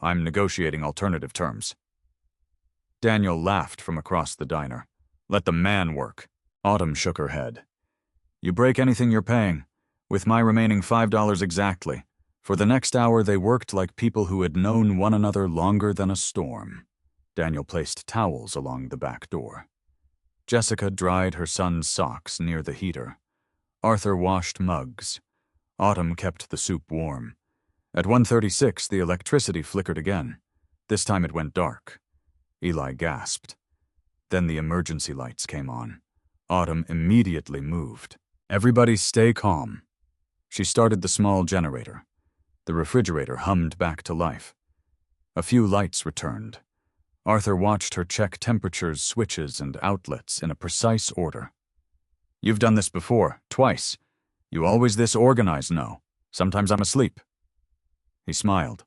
I'm negotiating alternative terms." Daniel laughed from across the diner. "Let the man work." Autumn shook her head. "You break anything you're paying, with my remaining $5 exactly." For the next hour they worked like people who had known one another longer than a storm. Daniel placed towels along the back door. Jessica dried her son's socks near the heater. Arthur washed mugs. Autumn kept the soup warm. At 1:36 the electricity flickered again. This time it went dark. Eli gasped. Then the emergency lights came on. Autumn immediately moved. "Everybody stay calm." She started the small generator. The refrigerator hummed back to life. A few lights returned. Arthur watched her check temperatures, switches, and outlets in a precise order. "You've done this before, twice. You always this organized, no. Sometimes I'm asleep." He smiled.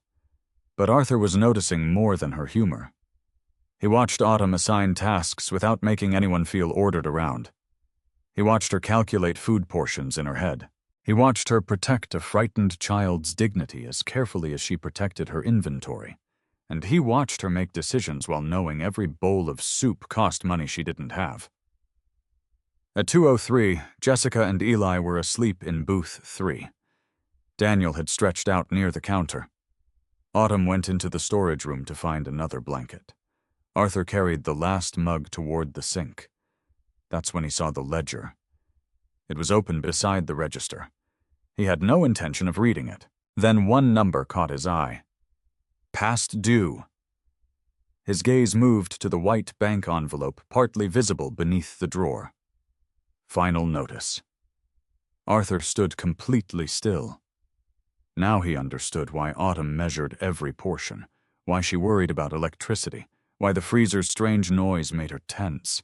But Arthur was noticing more than her humor. He watched Autumn assign tasks without making anyone feel ordered around. He watched her calculate food portions in her head. He watched her protect a frightened child's dignity as carefully as she protected her inventory. And he watched her make decisions while knowing every bowl of soup cost money she didn't have. At 2:03, Jessica and Eli were asleep in booth 3. Daniel had stretched out near the counter. Autumn went into the storage room to find another blanket. Arthur carried the last mug toward the sink. That's when he saw the ledger. It was open beside the register. He had no intention of reading it. Then one number caught his eye. Past due. His gaze moved to the white bank envelope partly visible beneath the drawer. Final notice. Arthur stood completely still. Now he understood why Autumn measured every portion, why she worried about electricity, why the freezer's strange noise made her tense.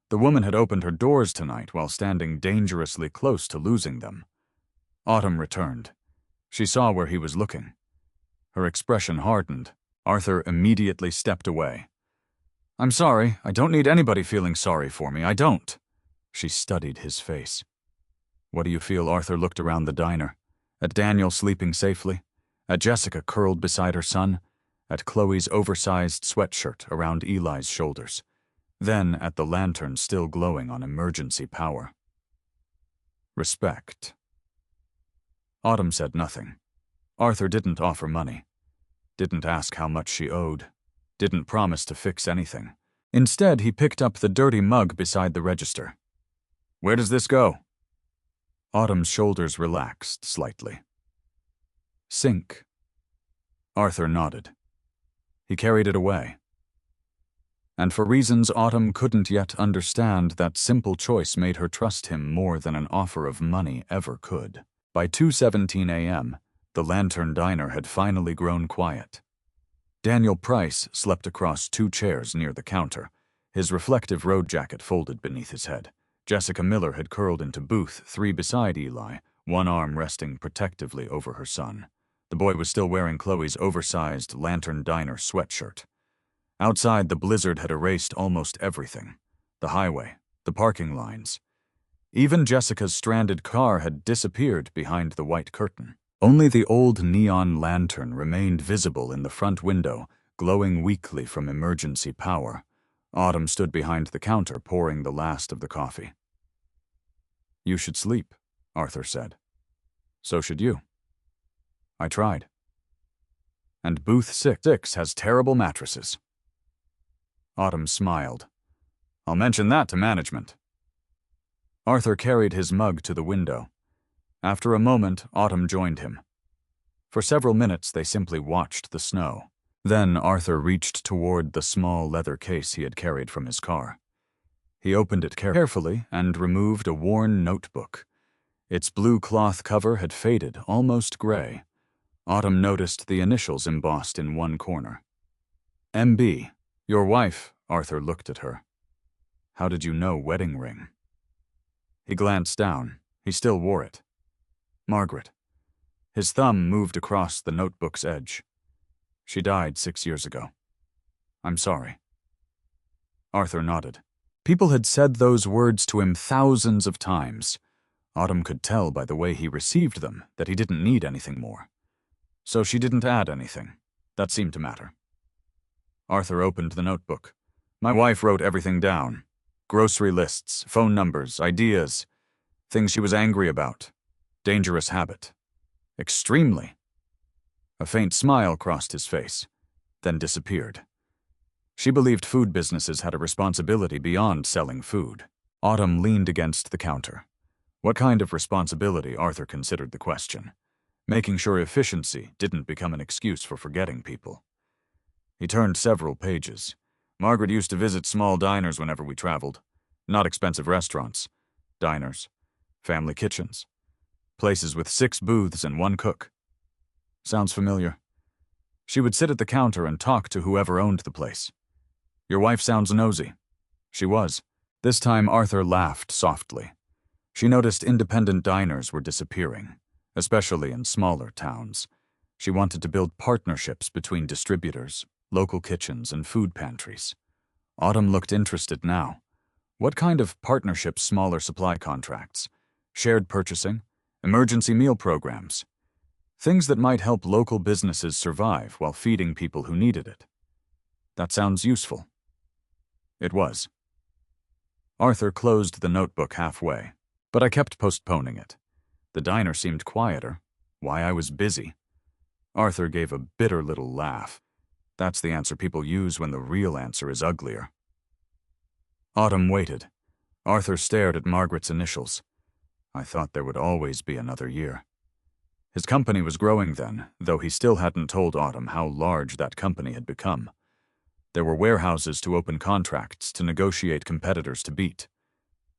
The woman had opened her doors tonight while standing dangerously close to losing them. Autumn returned. She saw where he was looking. Her expression hardened. Arthur immediately stepped away. "I'm sorry. I don't need anybody feeling sorry for me. I don't." She studied his face. "What do you feel?" Arthur looked around the diner. At Daniel sleeping safely. At Jessica curled beside her son. At Chloe's oversized sweatshirt around Eli's shoulders. Then at the lantern still glowing on emergency power. Respect. Autumn said nothing. Arthur didn't offer money. Didn't ask how much she owed. Didn't promise to fix anything. Instead, he picked up the dirty mug beside the register. "Where does this go?" Autumn's shoulders relaxed slightly. "Sink." Arthur nodded. He carried it away. And for reasons Autumn couldn't yet understand, that simple choice made her trust him more than an offer of money ever could. By 2:17 a.m., the Lantern Diner had finally grown quiet. Daniel Price slept across 2 chairs near the counter, his reflective road jacket folded beneath his head. Jessica Miller had curled into booth 3 beside Eli, one arm resting protectively over her son. The boy was still wearing Chloe's oversized Lantern Diner sweatshirt. Outside, the blizzard had erased almost everything. The highway, the parking lines. Even Jessica's stranded car had disappeared behind the white curtain. Only the old neon lantern remained visible in the front window, glowing weakly from emergency power. Autumn stood behind the counter, pouring the last of the coffee. "You should sleep," Arthur said. "So should you." I tried. "And booth 6 has terrible mattresses." Autumn smiled. "I'll mention that to management." Arthur carried his mug to the window. After a moment, Autumn joined him. For several minutes, they simply watched the snow. Then Arthur reached toward the small leather case he had carried from his car. He opened it carefully and removed a worn notebook. Its blue cloth cover had faded, almost gray. Autumn noticed the initials embossed in one corner. "MB, your wife," Arthur looked at her. "How did you know wedding ring?" He glanced down. He still wore it. "Margaret." His thumb moved across the notebook's edge. "She died 6 years ago. I'm sorry." Arthur nodded. People had said those words to him thousands of times. Autumn could tell by the way he received them that he didn't need anything more. So she didn't add anything. That seemed to matter. Arthur opened the notebook. "My wife wrote everything down. Grocery lists, phone numbers, ideas, things she was angry about. Dangerous habit. Extremely." A faint smile crossed his face, then disappeared. She believed food businesses had a responsibility beyond selling food. Autumn leaned against the counter. What kind of responsibility, Arthur considered the question, making sure efficiency didn't become an excuse for forgetting people. He turned several pages. "Margaret used to visit small diners whenever we traveled. Not expensive restaurants. Diners. Family kitchens. Places with 6 booths and 1 cook. Sounds familiar. She would sit at the counter and talk to whoever owned the place. Your wife sounds nosy." She was. This time Arthur laughed softly. She noticed independent diners were disappearing, especially in smaller towns. She wanted to build partnerships between distributors, local kitchens, and food pantries. Autumn looked interested now. What kind of partnerships? Smaller supply contracts, shared purchasing, emergency meal programs. Things that might help local businesses survive while feeding people who needed it. That sounds useful. It was. Arthur closed the notebook halfway, but I kept postponing it. The diner seemed quieter. Why, I was busy. Arthur gave a bitter little laugh. That's the answer people use when the real answer is uglier. Autumn waited. Arthur stared at Margaret's initials. I thought there would always be another year. His company was growing then, though he still hadn't told Autumn how large that company had become. There were warehouses to open contracts, to negotiate competitors to beat.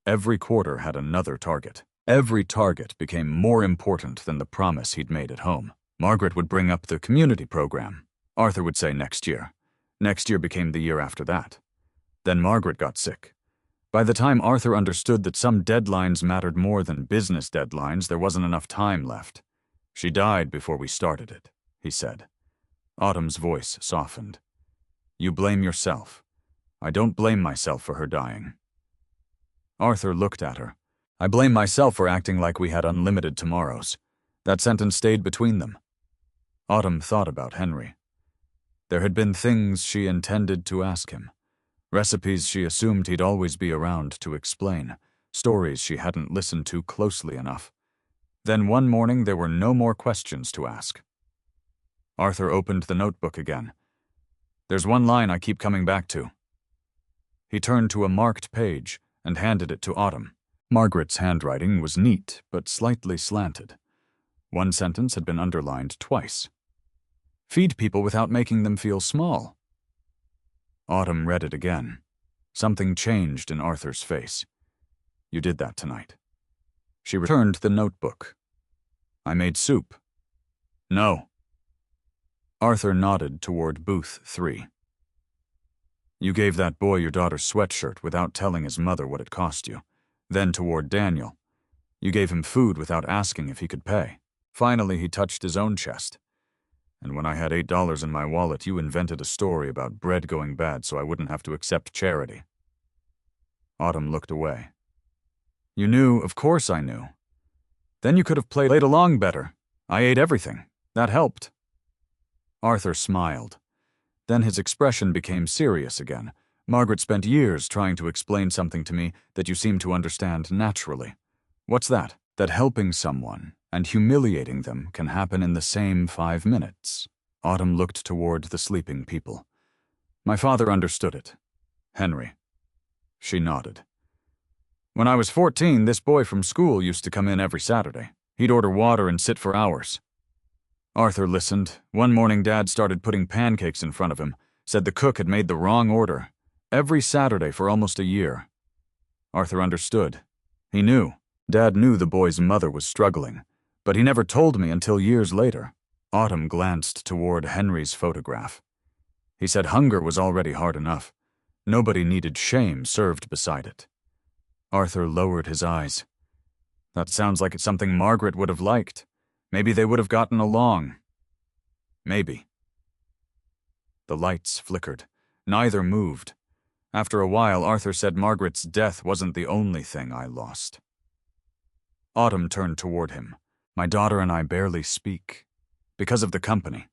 Every quarter had another target. Every target became more important than the promise he'd made at home. Margaret would bring up the community program. Arthur would say next year. Next year became the year after that. Then Margaret got sick. By the time Arthur understood that some deadlines mattered more than business deadlines, there wasn't enough time left. "She died before we started it," he said. Autumn's voice softened. "You blame yourself. I don't blame myself for her dying." Arthur looked at her. "I blame myself for acting like we had unlimited tomorrows." That sentence stayed between them. Autumn thought about Henry. There had been things she intended to ask him. Recipes she assumed he'd always be around to explain. Stories she hadn't listened to closely enough. Then one morning there were no more questions to ask. Arthur opened the notebook again. "There's one line I keep coming back to." He turned to a marked page and handed it to Autumn. Margaret's handwriting was neat but slightly slanted. One sentence had been underlined twice. "Feed people without making them feel small." Autumn read it again. Something changed in Arthur's face. "You did that tonight." She returned the notebook. "I made soup." "No." Arthur nodded toward booth 3. "You gave that boy your daughter's sweatshirt without telling his mother what it cost you." Then toward Daniel. You gave him food without asking if he could pay. Finally, he touched his own chest. And when I had $8 in my wallet, you invented a story about bread going bad so I wouldn't have to accept charity. Autumn looked away. You knew, of course I knew. Then you could have played along better. I ate everything. That helped. Arthur smiled. Then his expression became serious again. Margaret spent years trying to explain something to me that you seem to understand naturally. What's that? That helping someone and humiliating them can happen in the same 5 minutes. Autumn looked toward the sleeping people. My father understood it. Henry. She nodded. When I was 14, this boy from school used to come in every Saturday. He'd order water and sit for hours. Arthur listened. One morning, Dad started putting pancakes in front of him, said the cook had made the wrong order. Every Saturday for almost a year. Arthur understood. He knew. Dad knew the boy's mother was struggling, but he never told me until years later. Autumn glanced toward Henry's photograph. He said hunger was already hard enough. Nobody needed shame served beside it. Arthur lowered his eyes. That sounds like it's something Margaret would have liked. Maybe they would have gotten along. Maybe. The lights flickered. Neither moved. After a while, Arthur said Margaret's death wasn't the only thing I lost. Autumn turned toward him. My daughter and I barely speak. Because of the company.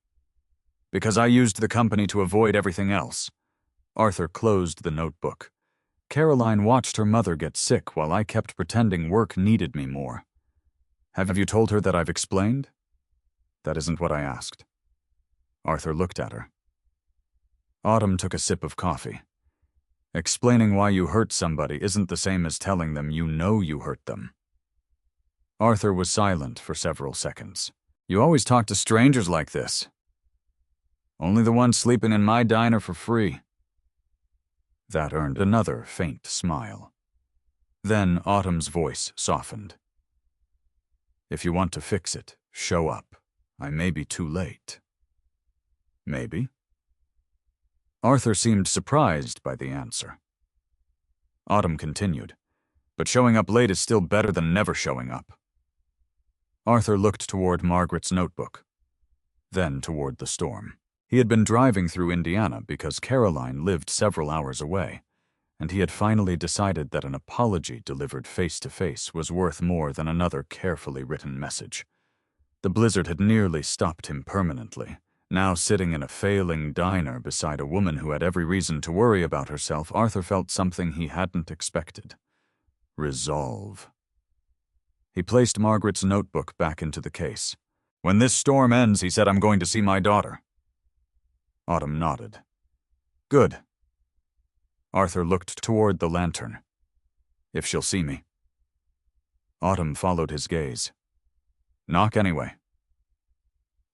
Because I used the company to avoid everything else. Arthur closed the notebook. Caroline watched her mother get sick while I kept pretending work needed me more. Have you told her that I've explained? That isn't what I asked. Arthur looked at her. Autumn took a sip of coffee. Explaining why you hurt somebody isn't the same as telling them you know you hurt them. Arthur was silent for several seconds. You always talk to strangers like this. Only the ones sleeping in my diner for free. That earned another faint smile. Then Autumn's voice softened. If you want to fix it, show up. I may be too late. Maybe. Arthur seemed surprised by the answer. Autumn continued, but showing up late is still better than never showing up. Arthur looked toward Margaret's notebook, then toward the storm. He had been driving through Indiana because Caroline lived several hours away, and he had finally decided that an apology delivered face-to-face was worth more than another carefully written message. The blizzard had nearly stopped him permanently. Now sitting in a failing diner beside a woman who had every reason to worry about herself, Arthur felt something he hadn't expected. Resolve. He placed Margaret's notebook back into the case. When this storm ends, he said, I'm going to see my daughter. Autumn nodded. Good. Arthur looked toward the lantern. If she'll see me. Autumn followed his gaze. Knock anyway.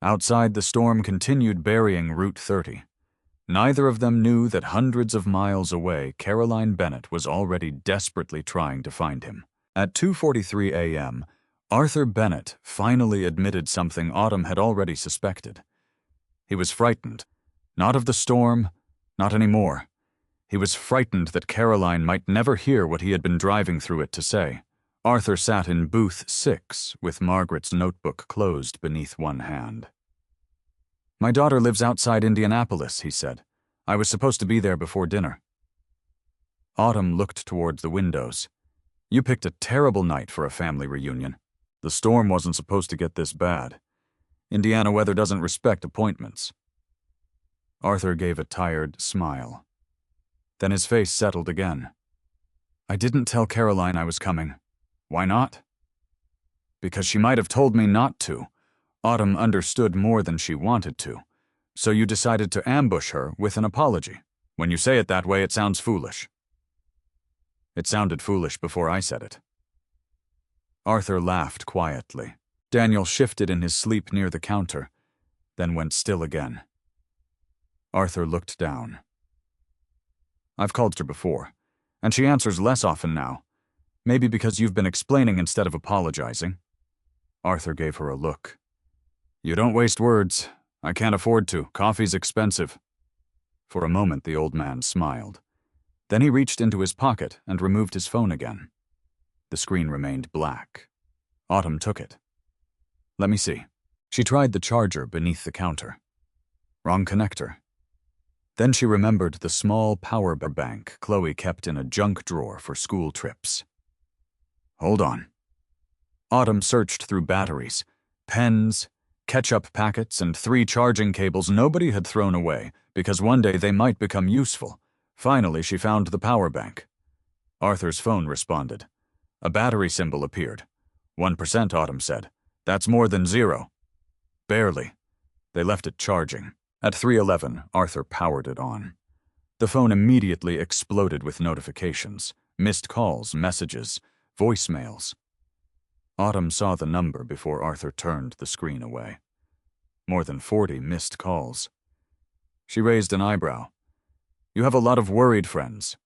Outside, the storm continued burying Route 30. Neither of them knew that hundreds of miles away, Caroline Bennett was already desperately trying to find him. At 2:43 a.m., Arthur Bennett finally admitted something Autumn had already suspected. He was frightened. Not of the storm, not anymore. He was frightened that Caroline might never hear what he had been driving through it to say. Arthur sat in booth 6 with Margaret's notebook closed beneath one hand. My daughter lives outside Indianapolis, he said. I was supposed to be there before dinner. Autumn looked towards the windows. You picked a terrible night for a family reunion. The storm wasn't supposed to get this bad. Indiana weather doesn't respect appointments. Arthur gave a tired smile. Then his face settled again. I didn't tell Caroline I was coming. Why not? Because she might have told me not to. Autumn understood more than she wanted to. So you decided to ambush her with an apology. When you say it that way, it sounds foolish. It sounded foolish before I said it. Arthur laughed quietly. Daniel shifted in his sleep near the counter, then went still again. Arthur looked down. I've called her before, and she answers less often now. Maybe because you've been explaining instead of apologizing. Arthur gave her a look. You don't waste words. I can't afford to. Coffee's expensive. For a moment, the old man smiled. Then he reached into his pocket and removed his phone again. The screen remained black. Autumn took it. Let me see. She tried the charger beneath the counter. Wrong connector. Then she remembered the small power bank Chloe kept in a junk drawer for school trips. Hold on. Autumn searched through batteries, pens, ketchup packets, and 3 charging cables nobody had thrown away because one day they might become useful. Finally, she found the power bank. Arthur's phone responded. A battery symbol appeared. 1%, Autumn said. That's more than 0. Barely. They left it charging. At 3:11, Arthur powered it on. The phone immediately exploded with notifications, missed calls, messages, voicemails. Autumn saw the number before Arthur turned the screen away. More than 40 missed calls. She raised an eyebrow. You have a lot of worried friends.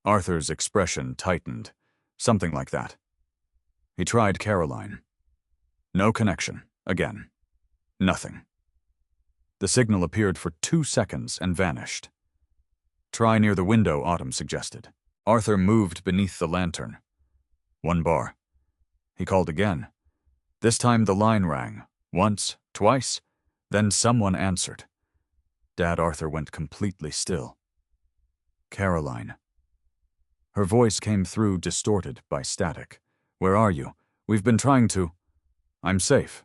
Arthur's expression tightened, something like that. He tried Caroline. No connection, again. Nothing. The signal appeared for 2 seconds and vanished. Try near the window, Autumn suggested. Arthur moved beneath the lantern. 1 bar. He called again. This time the line rang. Once, twice, then someone answered. Dad Arthur went completely still. Caroline. Her voice came through distorted by static. Where are you? We've been trying to... I'm safe.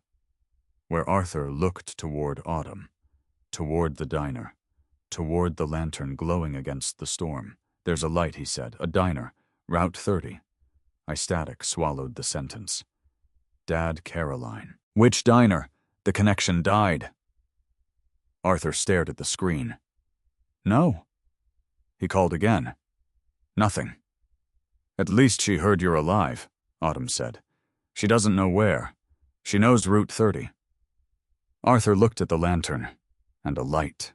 Where Arthur looked toward Autumn. Toward the diner. Toward the lantern glowing against the storm. There's a light, he said. A diner. Route 30. I static swallowed the sentence. Dad Caroline. Which diner? The connection died. Arthur stared at the screen. No. He called again. Nothing. At least she heard you're alive, Autumn said. She doesn't know where. She knows Route 30. Arthur looked at the lantern, and a light.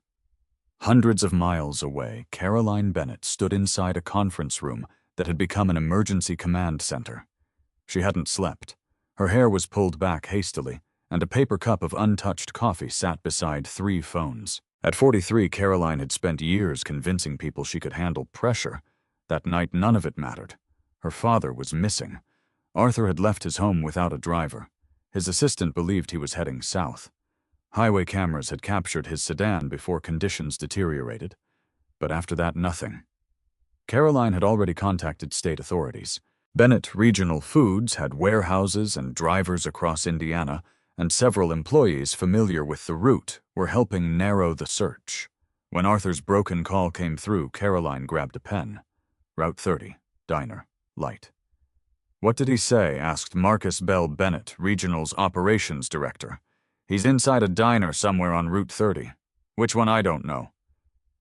Hundreds of miles away, Caroline Bennett stood inside a conference room that had become an emergency command center. She hadn't slept. Her hair was pulled back hastily, and a paper cup of untouched coffee sat beside 3 phones. At 43, Caroline had spent years convincing people she could handle pressure. That night, none of it mattered. Her father was missing. Arthur had left his home without a driver. His assistant believed he was heading south. Highway cameras had captured his sedan before conditions deteriorated. But after that, nothing. Caroline had already contacted state authorities. Bennett Regional Foods had warehouses and drivers across Indiana, and several employees familiar with the route were helping narrow the search. When Arthur's broken call came through, Caroline grabbed a pen. Route 30, diner, light. What did he say? Asked Marcus Bell Bennett, Regional's operations director. He's inside a diner somewhere on Route 30. Which one I don't know.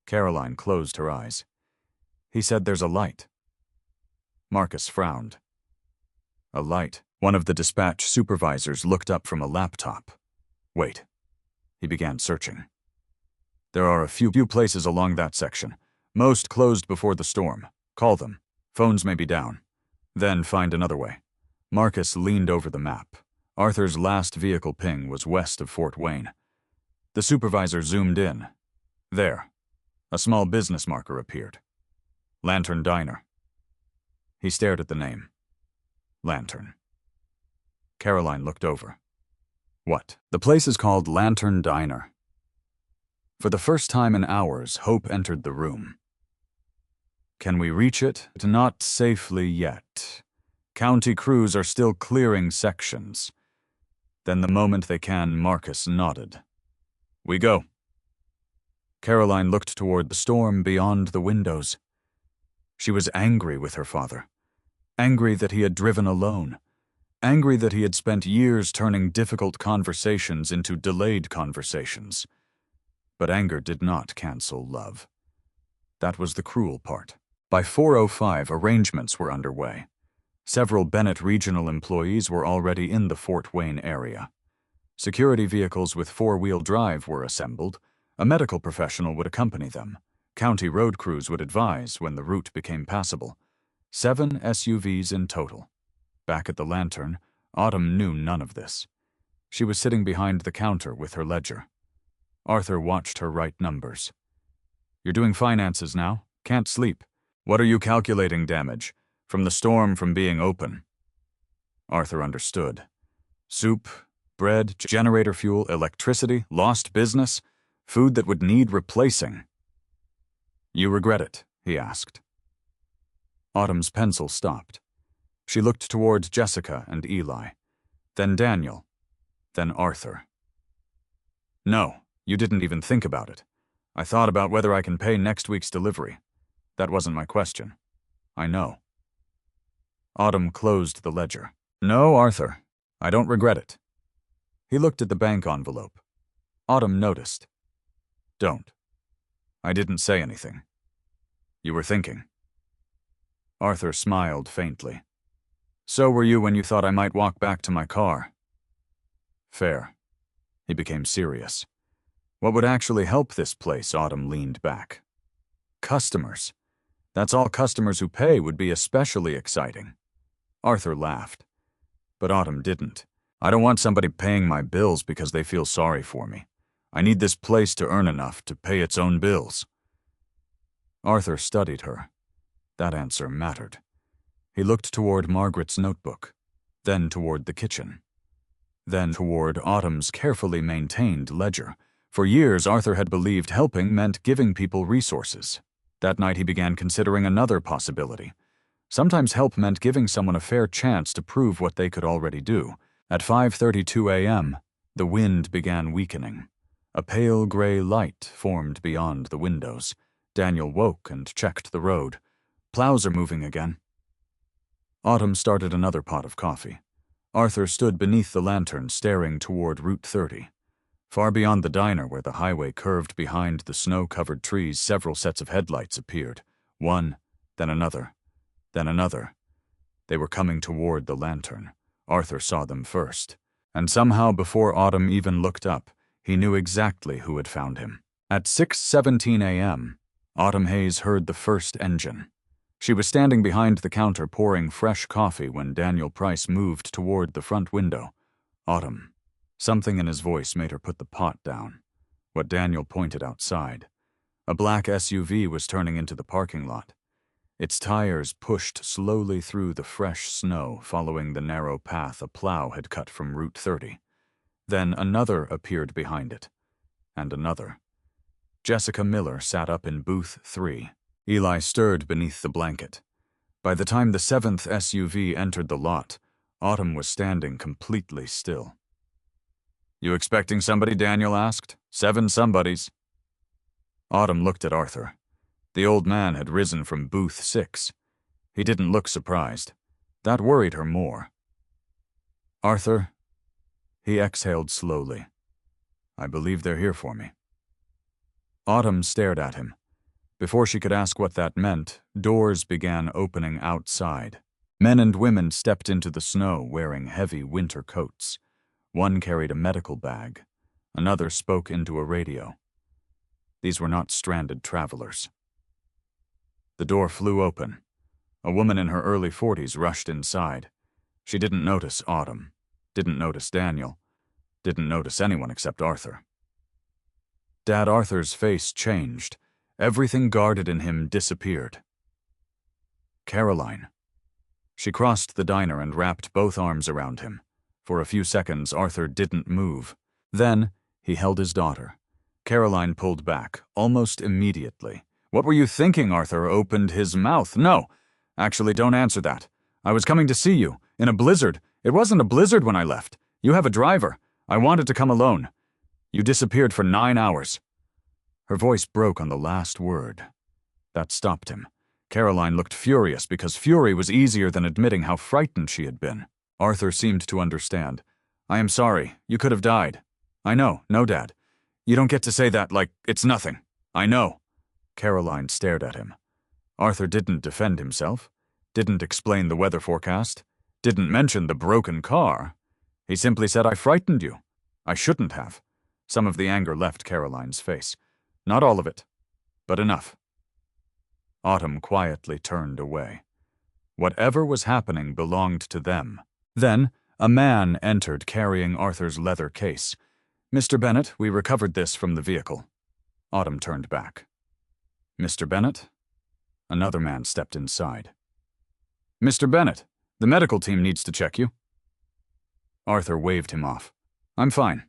Caroline closed her eyes. He said there's a light. Marcus frowned. A light. One of the dispatch supervisors looked up from a laptop. Wait. He began searching. There are a few places along that section. Most closed before the storm. Call them. Phones may be down. Then find another way. Marcus leaned over the map. Arthur's last vehicle ping was west of Fort Wayne. The supervisor zoomed in. There. A small business marker appeared. Lantern Diner. He stared at the name. Lantern. Caroline looked over. What? The place is called Lantern Diner. For the first time in hours, hope entered the room. Can we reach it? Not safely yet. County crews are still clearing sections. Then the moment they can, Marcus nodded. We go. Caroline looked toward the storm beyond the windows. She was angry with her father. Angry that he had driven alone. Angry that he had spent years turning difficult conversations into delayed conversations. But anger did not cancel love. That was the cruel part. By 4:05, arrangements were underway. Several Bennett Regional employees were already in the Fort Wayne area. Security vehicles with 4-wheel drive were assembled. A medical professional would accompany them. County road crews would advise when the route became passable. 7 SUVs in total. Back at the Lantern, Autumn knew none of this. She was sitting behind the counter with her ledger. Arthur watched her write numbers. You're doing finances now? Can't sleep. What are you calculating damage? From the storm from being open. Arthur understood. Soup, bread, generator fuel, electricity, lost business, food that would need replacing. You regret it? He asked. Autumn's pencil stopped. She looked toward Jessica and Eli, then Daniel, then Arthur. No, you didn't even think about it. I thought about whether I can pay next week's delivery. That wasn't my question. I know. Autumn closed the ledger. No, Arthur, I don't regret it. He looked at the bank envelope. Autumn noticed. Don't. I didn't say anything. You were thinking. Arthur smiled faintly. So were you when you thought I might walk back to my car. Fair. He became serious. What would actually help this place? Autumn leaned back. Customers. That's all customers who pay would be especially exciting. Arthur laughed. But Autumn didn't. I don't want somebody paying my bills because they feel sorry for me. I need this place to earn enough to pay its own bills. Arthur studied her. That answer mattered. He looked toward Margaret's notebook, then toward the kitchen, then toward Autumn's carefully maintained ledger. For years, Arthur had believed helping meant giving people resources. That night, he began considering another possibility. Sometimes help meant giving someone a fair chance to prove what they could already do. At 5:32 a.m., the wind began weakening. A pale gray light formed beyond the windows. Daniel woke and checked the road. Plows are moving again. Autumn started another pot of coffee. Arthur stood beneath the lantern, staring toward Route 30. Far beyond the diner, where the highway curved behind the snow-covered trees, several sets of headlights appeared. One, then another, then another. They were coming toward the lantern. Arthur saw them first. And somehow, before Autumn even looked up, he knew exactly who had found him. At 6:17 a.m., Autumn Hayes heard the first engine. She was standing behind the counter pouring fresh coffee when Daniel Price moved toward the front window. Autumn. Something in his voice made her put the pot down. What Daniel pointed outside. A black SUV was turning into the parking lot. Its tires pushed slowly through the fresh snow, following the narrow path a plow had cut from Route 30. Then another appeared behind it. And another. Jessica Miller sat up in booth 3. Eli stirred beneath the blanket. By the time the 7th SUV entered the lot, Autumn was standing completely still. You expecting somebody? Daniel asked. 7 somebodies. Autumn looked at Arthur. The old man had risen from booth 6. He didn't look surprised. That worried her more. Arthur, he exhaled slowly. I believe they're here for me. Autumn stared at him. Before she could ask what that meant, doors began opening outside. Men and women stepped into the snow wearing heavy winter coats. One carried a medical bag. Another spoke into a radio. These were not stranded travelers. The door flew open. A woman in her early 40s rushed inside. She didn't notice Autumn, didn't notice Daniel, didn't notice anyone except Arthur. Dad Arthur's face changed. Everything guarded in him disappeared. Caroline. She crossed the diner and wrapped both arms around him. For a few seconds, Arthur didn't move. Then, he held his daughter. Caroline pulled back, almost immediately. What were you thinking? Arthur opened his mouth. No. Actually, don't answer that. I was coming to see you. In a blizzard. It wasn't a blizzard when I left. You have a driver. I wanted to come alone. You disappeared for 9 hours. Her voice broke on the last word. That stopped him. Caroline looked furious because fury was easier than admitting how frightened she had been. Arthur seemed to understand. I am sorry. You could have died. I know. No, Dad. You don't get to say that like it's nothing. I know. Caroline stared at him. Arthur didn't defend himself, didn't explain the weather forecast, didn't mention the broken car. He simply said, I frightened you. I shouldn't have. Some of the anger left Caroline's face. Not all of it, but enough. Autumn quietly turned away. Whatever was happening belonged to them. Then, a man entered carrying Arthur's leather case. Mr. Bennett, we recovered this from the vehicle. Autumn turned back. Mr. Bennett? Another man stepped inside. Mr. Bennett, the medical team needs to check you. Arthur waved him off. I'm fine.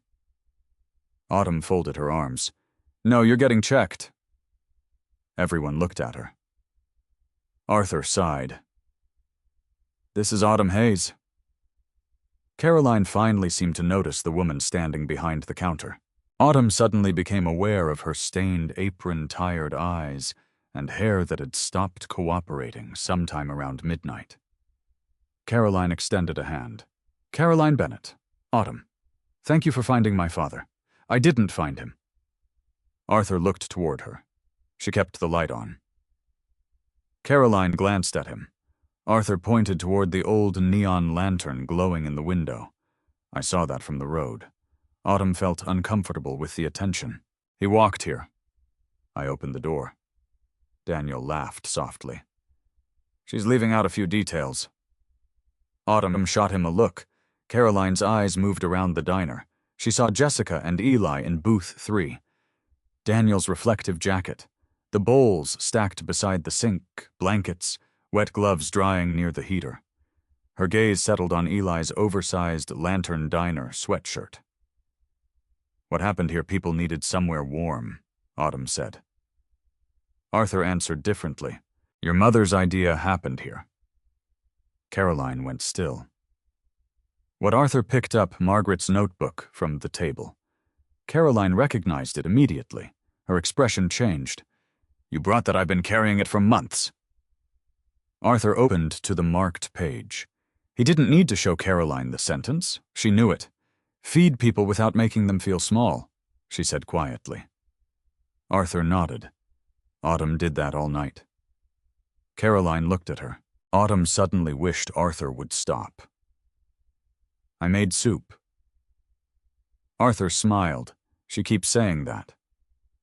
Autumn folded her arms. No, you're getting checked. Everyone looked at her. Arthur sighed. This is Autumn Hayes. Caroline finally seemed to notice the woman standing behind the counter. Autumn suddenly became aware of her stained apron-tired eyes and hair that had stopped cooperating sometime around midnight. Caroline extended a hand. Caroline Bennett. Autumn. Thank you for finding my father. I didn't find him. Arthur looked toward her. She kept the light on. Caroline glanced at him. Arthur pointed toward the old neon lantern glowing in the window. I saw that from the road. Autumn felt uncomfortable with the attention. He walked here. I opened the door. Daniel laughed softly. She's leaving out a few details. Autumn shot him a look. Caroline's eyes moved around the diner. She saw Jessica and Eli in booth 3. Daniel's reflective jacket. The bowls stacked beside the sink, blankets, wet gloves drying near the heater. Her gaze settled on Eli's oversized Lantern Diner sweatshirt. What happened here? People needed somewhere warm, Autumn said. Arthur answered differently. Your mother's idea happened here. Caroline went still. What Arthur picked up Margaret's notebook from the table. Caroline recognized it immediately. Her expression changed. You brought that. I've been carrying it for months. Arthur opened to the marked page. He didn't need to show Caroline the sentence. She knew it. Feed people without making them feel small, she said quietly. Arthur nodded. Autumn did that all night. Caroline looked at her. Autumn suddenly wished Arthur would stop. I made soup. Arthur smiled. She keeps saying that.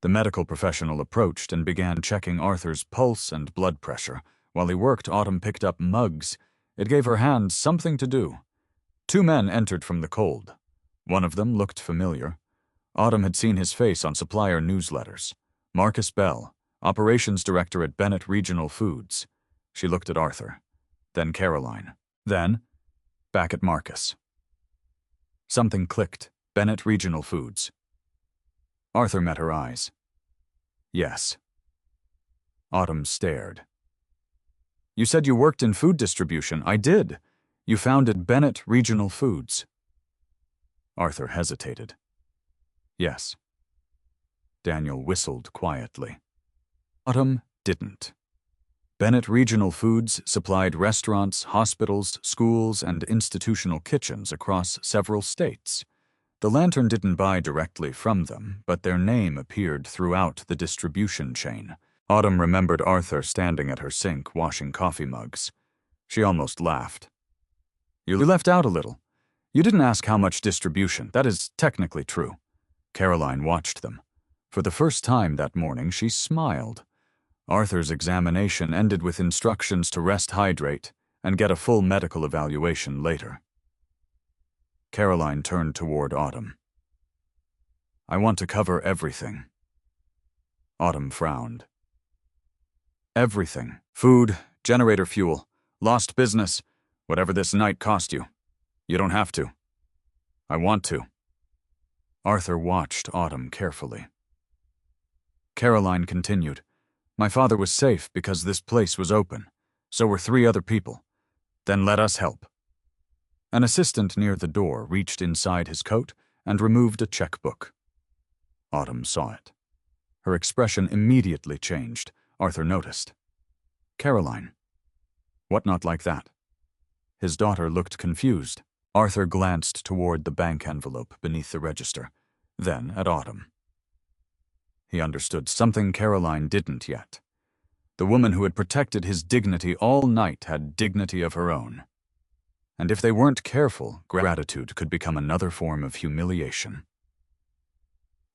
The medical professional approached and began checking Arthur's pulse and blood pressure. While he worked, Autumn picked up mugs. It gave her hands something to do. 2 men entered from the cold. One of them looked familiar. Autumn had seen his face on supplier newsletters. Marcus Bell, operations director at Bennett Regional Foods. She looked at Arthur, then Caroline, then back at Marcus. Something clicked. Bennett Regional Foods. Arthur met her eyes. Yes. Autumn stared. You said you worked in food distribution. I did. You founded Bennett Regional Foods. Arthur hesitated. Yes. Daniel whistled quietly. Autumn didn't. Bennett Regional Foods supplied restaurants, hospitals, schools, and institutional kitchens across several states. The Lantern didn't buy directly from them, but their name appeared throughout the distribution chain. Autumn remembered Arthur standing at her sink washing coffee mugs. She almost laughed. You left out a little. You didn't ask how much distribution. That is technically true. Caroline watched them. For the first time that morning, she smiled. Arthur's examination ended with instructions to rest, hydrate, and get a full medical evaluation later. Caroline turned toward Autumn. I want to cover everything. Autumn frowned. Everything. Food, generator fuel, lost business, whatever this night cost you. You don't have to. I want to. Arthur watched Autumn carefully. Caroline continued. My father was safe because this place was open. So were 3 other people. Then let us help. An assistant near the door reached inside his coat and removed a checkbook. Autumn saw it. Her expression immediately changed. Arthur noticed. Caroline. What not like that? His daughter looked confused. Arthur glanced toward the bank envelope beneath the register, then at Autumn. He understood something Caroline didn't yet. The woman who had protected his dignity all night had dignity of her own. And if they weren't careful, gratitude could become another form of humiliation.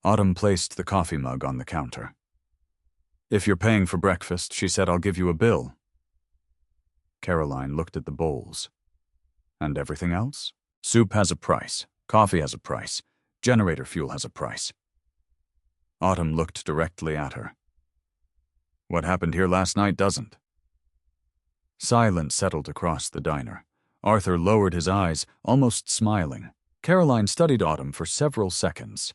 Autumn placed the coffee mug on the counter. If you're paying for breakfast, she said, I'll give you a bill. Caroline looked at the bowls. And everything else? Soup has a price. Coffee has a price. Generator fuel has a price. Autumn looked directly at her. What happened here last night doesn't. Silence settled across the diner. Arthur lowered his eyes, almost smiling. Caroline studied Autumn for several seconds.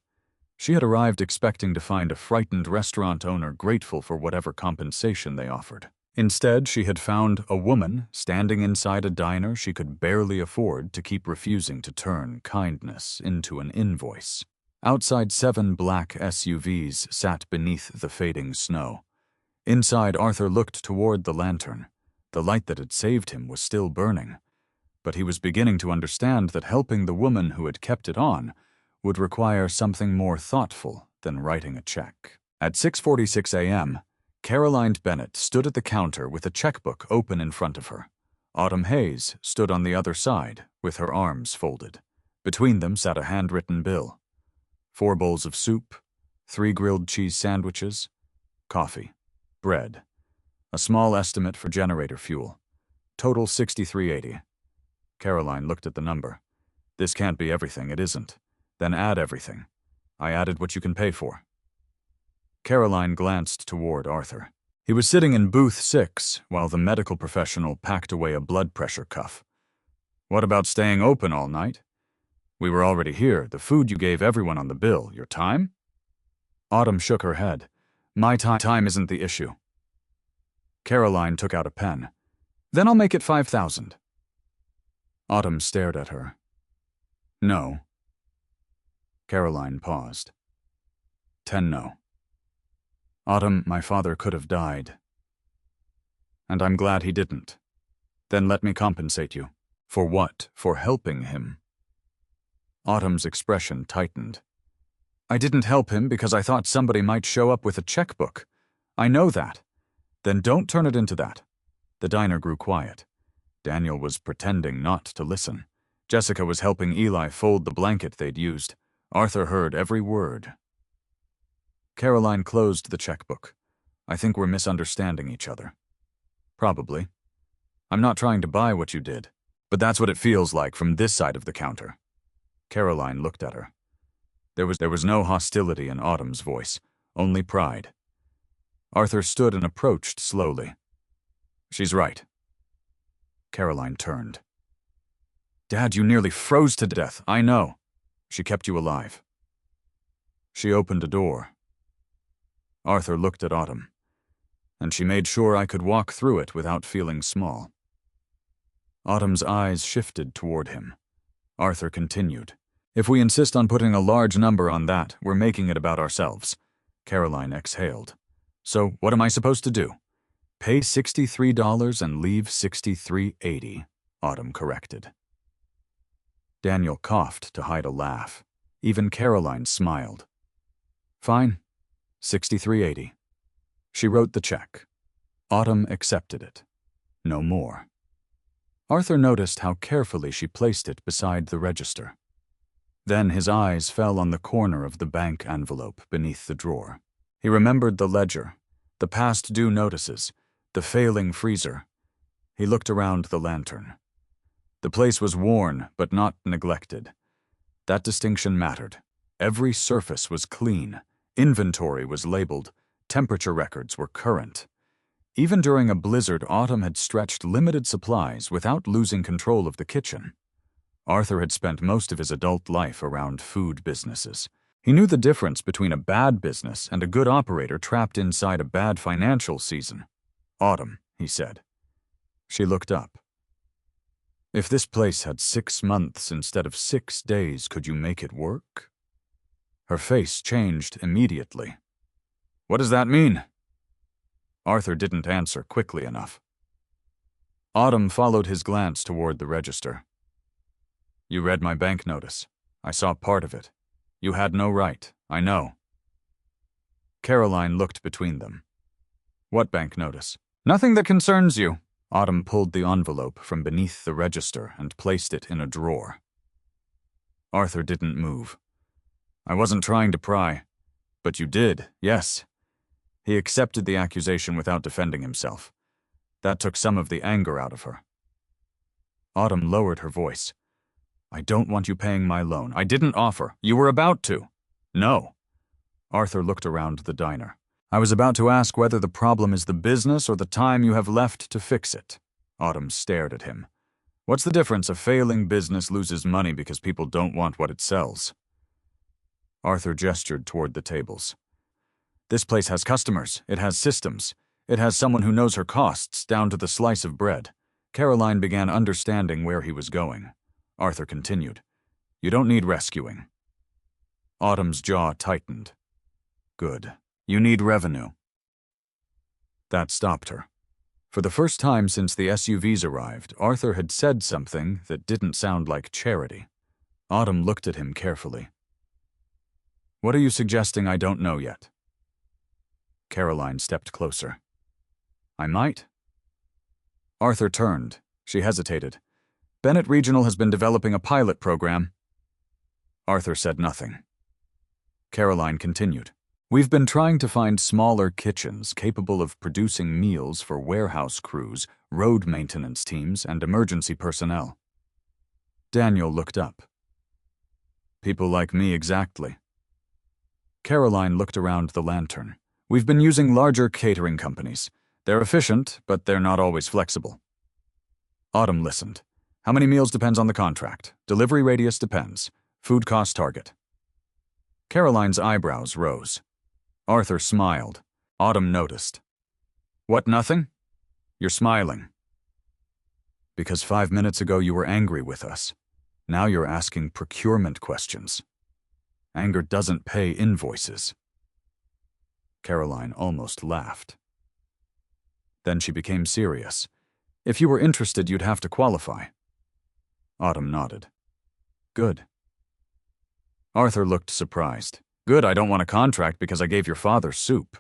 She had arrived expecting to find a frightened restaurant owner grateful for whatever compensation they offered. Instead, she had found a woman standing inside a diner she could barely afford to keep refusing to turn kindness into an invoice. Outside, 7 black SUVs sat beneath the fading snow. Inside, Arthur looked toward the lantern. The light that had saved him was still burning, but he was beginning to understand that helping the woman who had kept it on would require something more thoughtful than writing a check. At 6:46 a.m., Caroline Bennett stood at the counter with a checkbook open in front of her. Autumn Hayes stood on the other side with her arms folded. Between them sat a handwritten bill. 4 bowls of soup, 3 grilled cheese sandwiches, coffee, bread, a small estimate for generator fuel. Total $63.80. Caroline looked at the number. This can't be everything, it isn't. Then add everything. I added what you can pay for. Caroline glanced toward Arthur. He was sitting in booth 6 while the medical professional packed away a blood pressure cuff. What about staying open all night? We were already here. The food you gave everyone on the bill. Your time? Autumn shook her head. My time isn't the issue. Caroline took out a pen. Then I'll make it $5,000. Autumn stared at her. No. Caroline paused. 10 no. Autumn, my father could have died. And I'm glad he didn't. Then let me compensate you. For what? For helping him. Autumn's expression tightened. I didn't help him because I thought somebody might show up with a checkbook. I know that. Then don't turn it into that. The diner grew quiet. Daniel was pretending not to listen. Jessica was helping Eli fold the blanket they'd used. Arthur heard every word. Caroline closed the checkbook. I think we're misunderstanding each other. Probably. I'm not trying to buy what you did, but that's what it feels like from this side of the counter. Caroline looked at her. There was no hostility in Autumn's voice, only pride. Arthur stood and approached slowly. She's right. Caroline turned. Dad, you nearly froze to death, I know. She kept you alive. She opened a door. Arthur looked at Autumn, and she made sure I could walk through it without feeling small. Autumn's eyes shifted toward him. Arthur continued. If we insist on putting a large number on that, we're making it about ourselves. Caroline exhaled. So what am I supposed to do? Pay $63 and leave $63.80, Autumn corrected. Daniel coughed to hide a laugh. Even Caroline smiled. Fine, $63.80. She wrote the check. Autumn accepted it. No more. Arthur noticed how carefully she placed it beside the register. Then his eyes fell on the corner of the bank envelope beneath the drawer. He remembered the ledger, the past due notices, the failing freezer. He looked around the lantern. The place was worn, but not neglected. That distinction mattered. Every surface was clean. Inventory was labeled. Temperature records were current. Even during a blizzard, Autumn had stretched limited supplies without losing control of the kitchen. Arthur had spent most of his adult life around food businesses. He knew the difference between a bad business and a good operator trapped inside a bad financial season. Autumn, he said. She looked up. If this place had 6 months instead of 6 days, could you make it work? Her face changed immediately. What does that mean? Arthur didn't answer quickly enough. Autumn followed his glance toward the register. You read my bank notice. I saw part of it. You had no right, I know. Caroline looked between them. What bank notice? Nothing that concerns you. Autumn pulled the envelope from beneath the register and placed it in a drawer. Arthur didn't move. I wasn't trying to pry. But you did, yes. He accepted the accusation without defending himself. That took some of the anger out of her. Autumn lowered her voice. I don't want you paying my loan. I didn't offer. You were about to. No. Arthur looked around the diner. I was about to ask whether the problem is the business or the time you have left to fix it. Autumn stared at him. What's the difference? A failing business loses money because people don't want what it sells. Arthur gestured toward the tables. This place has customers, it has systems, it has someone who knows her costs down to the slice of bread. Caroline began understanding where he was going. Arthur continued. You don't need rescuing. Autumn's jaw tightened. Good. You need revenue. That stopped her. For the first time since the SUVs arrived, Arthur had said something that didn't sound like charity. Autumn looked at him carefully. What are you suggesting I don't know yet? Caroline stepped closer. I might? Arthur turned. She hesitated. Bennett Regional has been developing a pilot program. Arthur said nothing. Caroline continued. We've been trying to find smaller kitchens capable of producing meals for warehouse crews, road maintenance teams, and emergency personnel. Daniel looked up. People like me, exactly. Caroline looked around the lantern. We've been using larger catering companies. They're efficient, but they're not always flexible. Autumn listened. How many meals depends on the contract. Delivery radius depends. Food cost target. Caroline's eyebrows rose. Arthur smiled. Autumn noticed. What, nothing? You're smiling. Because 5 minutes ago you were angry with us. Now you're asking procurement questions. Anger doesn't pay invoices. Caroline almost laughed. Then she became serious. If you were interested, you'd have to qualify. Autumn nodded. Good. Arthur looked surprised. Good, I don't want a contract because I gave your father soup.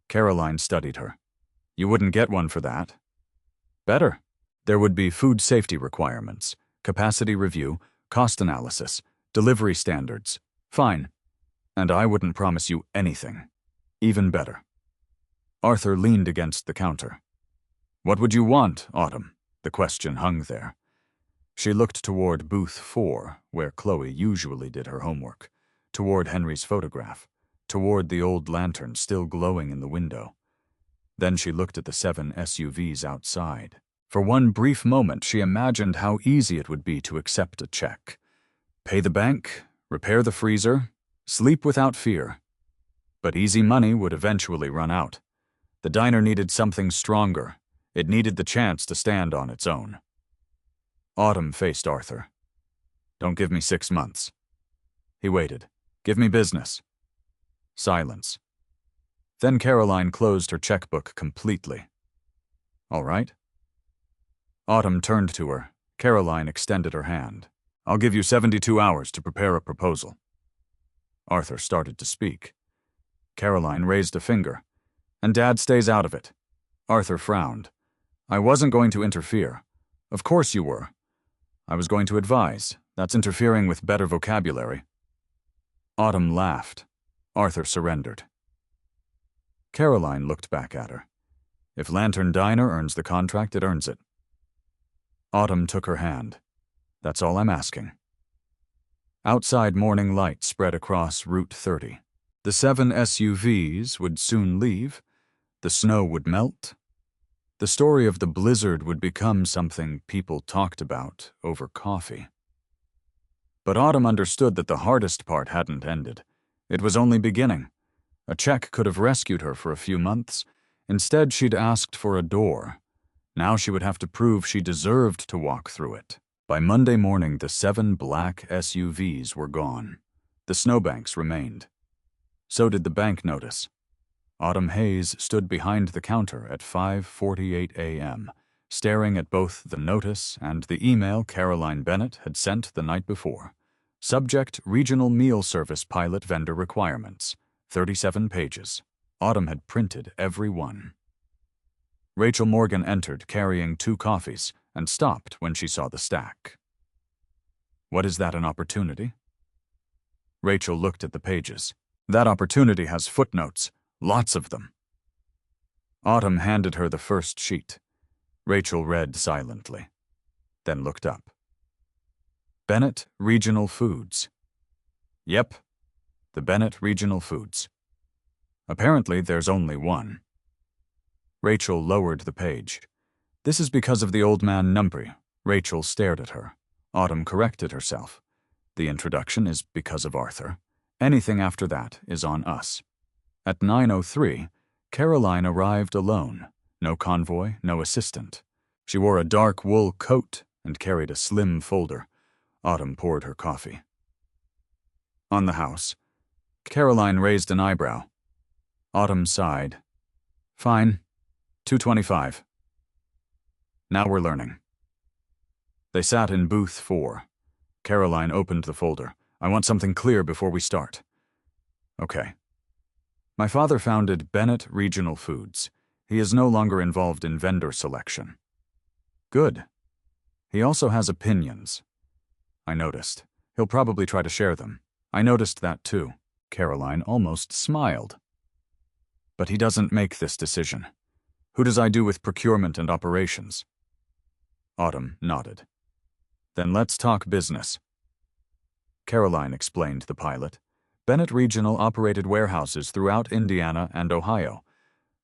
Caroline studied her. You wouldn't get one for that. Better. There would be food safety requirements, capacity review, cost analysis, delivery standards. Fine. And I wouldn't promise you anything. Even better. Arthur leaned against the counter. What would you want, Autumn? The question hung there. She looked toward booth 4, where Chloe usually did her homework, toward Henry's photograph, toward the old lantern still glowing in the window. Then she looked at the 7 SUVs outside. For one brief moment, she imagined how easy it would be to accept a check. Pay the bank, repair the freezer, sleep without fear. But easy money would eventually run out. The diner needed something stronger. It needed the chance to stand on its own. Autumn faced Arthur. Don't give me 6 months. He waited. Give me business. Silence. Then Caroline closed her checkbook completely. All right. Autumn turned to her. Caroline extended her hand. I'll give you 72 hours to prepare a proposal. Arthur started to speak. Caroline raised a finger. And Dad stays out of it. Arthur frowned. I wasn't going to interfere. Of course you were. I was going to advise. That's interfering with better vocabulary. Autumn laughed. Arthur surrendered. Caroline looked back at her. If Lantern Diner earns the contract, it earns it. Autumn took her hand. That's all I'm asking. Outside morning light spread across Route 30. The 7 SUVs would soon leave. The snow would melt. The story of the blizzard would become something people talked about over coffee. But Autumn understood that the hardest part hadn't ended. It was only beginning. A check could have rescued her for a few months. Instead, she'd asked for a door. Now she would have to prove she deserved to walk through it. By Monday morning, the 7 black SUVs were gone. The snowbanks remained. So did the bank notice. Autumn Hayes stood behind the counter at 5:48 a.m., staring at both the notice and the email Caroline Bennett had sent the night before. Subject: Regional Meal Service Pilot Vendor Requirements. 37 pages. Autumn had printed every one. Rachel Morgan entered carrying 2 coffees and stopped when she saw the stack. What is that, an opportunity? Rachel looked at the pages. That opportunity has footnotes. Lots of them. Autumn handed her the first sheet. Rachel read silently, then looked up. Bennett Regional Foods. Yep, the Bennett Regional Foods. Apparently there's only one. Rachel lowered the page. This is because of the old man Numpy. Rachel stared at her. Autumn corrected herself. The introduction is because of Arthur. Anything after that is on us. At 9:03, Caroline arrived alone. No convoy, no assistant. She wore a dark wool coat and carried a slim folder. Autumn poured her coffee. On the house, Caroline raised an eyebrow. Autumn sighed. Fine. 225. Now we're learning. They sat in booth 4. Caroline opened the folder. I want something clear before we start. Okay. My father founded Bennett Regional Foods. He is no longer involved in vendor selection. Good. He also has opinions. I noticed. He'll probably try to share them. I noticed that too. Caroline almost smiled. But he doesn't make this decision. Who does I do with procurement and operations? Autumn nodded. Then let's talk business. Caroline explained the pilot. Bennett Regional operated warehouses throughout Indiana and Ohio.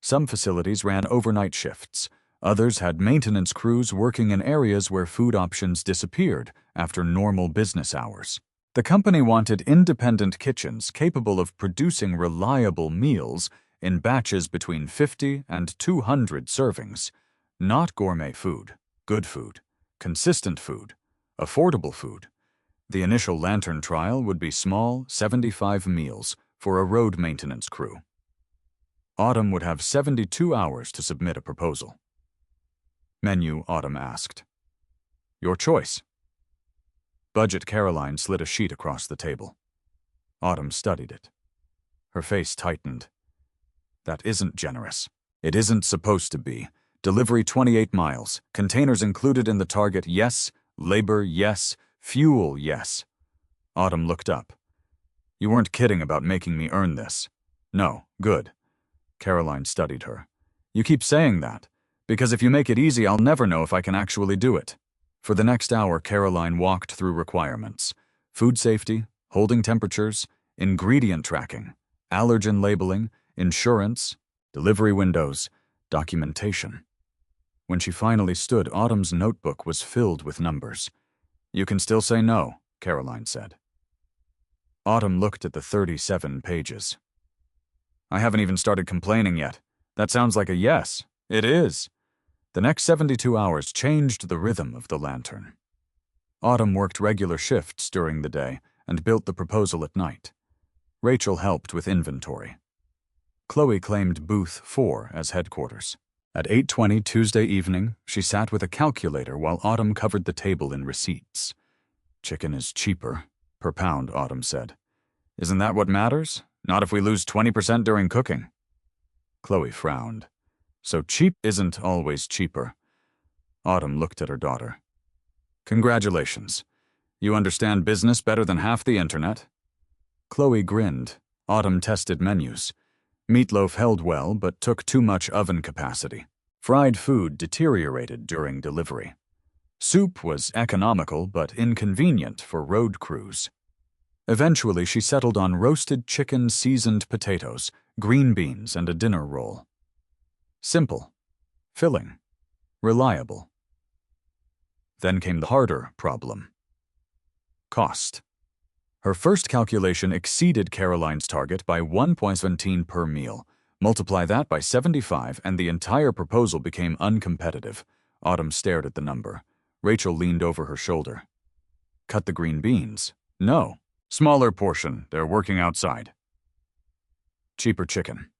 Some facilities ran overnight shifts. Others had maintenance crews working in areas where food options disappeared after normal business hours. The company wanted independent kitchens capable of producing reliable meals in batches between 50 and 200 servings. Not gourmet food, good food, consistent food, affordable food. The initial lantern trial would be small, 75 meals for a road maintenance crew. Autumn would have 72 hours to submit a proposal. Menu, Autumn asked. Your choice. Budget. Caroline slid a sheet across the table. Autumn studied it. Her face tightened. That isn't generous. It isn't supposed to be. Delivery 28 miles. Containers included in the target, yes. Labor, yes. Fuel, yes. Autumn looked up. You weren't kidding about making me earn this. No, good. Caroline studied her. You keep saying that, because if you make it easy, I'll never know if I can actually do it. For the next hour, Caroline walked through requirements. Food safety, holding temperatures, ingredient tracking, allergen labeling, insurance, delivery windows, documentation. When she finally stood, Autumn's notebook was filled with numbers. You can still say no, Caroline said. Autumn looked at the 37 pages. I haven't even started complaining yet. That sounds like a yes. It is. The next 72 hours changed the rhythm of the lantern. Autumn worked regular shifts during the day and built the proposal at night. Rachel helped with inventory. Chloe claimed booth 4 as headquarters. At 8:20 Tuesday evening, she sat with a calculator while Autumn covered the table in receipts. Chicken is cheaper, per pound, Autumn said. Isn't that what matters? Not if we lose 20% during cooking. Chloe frowned. So cheap isn't always cheaper. Autumn looked at her daughter. Congratulations. You understand business better than half the internet. Chloe grinned. Autumn tested menus. Meatloaf held well, but took too much oven capacity. Fried food deteriorated during delivery. Soup was economical but inconvenient for road crews. Eventually, she settled on roasted chicken, seasoned potatoes, green beans, and a dinner roll. Simple, filling, reliable. Then came the harder problem. Cost. Her first calculation exceeded Caroline's target by 1.17 per meal. Multiply that by 75 and the entire proposal became uncompetitive. Autumn stared at the number. Rachel leaned over her shoulder. Cut the green beans. No. Smaller portion. They're working outside. Cheaper chicken.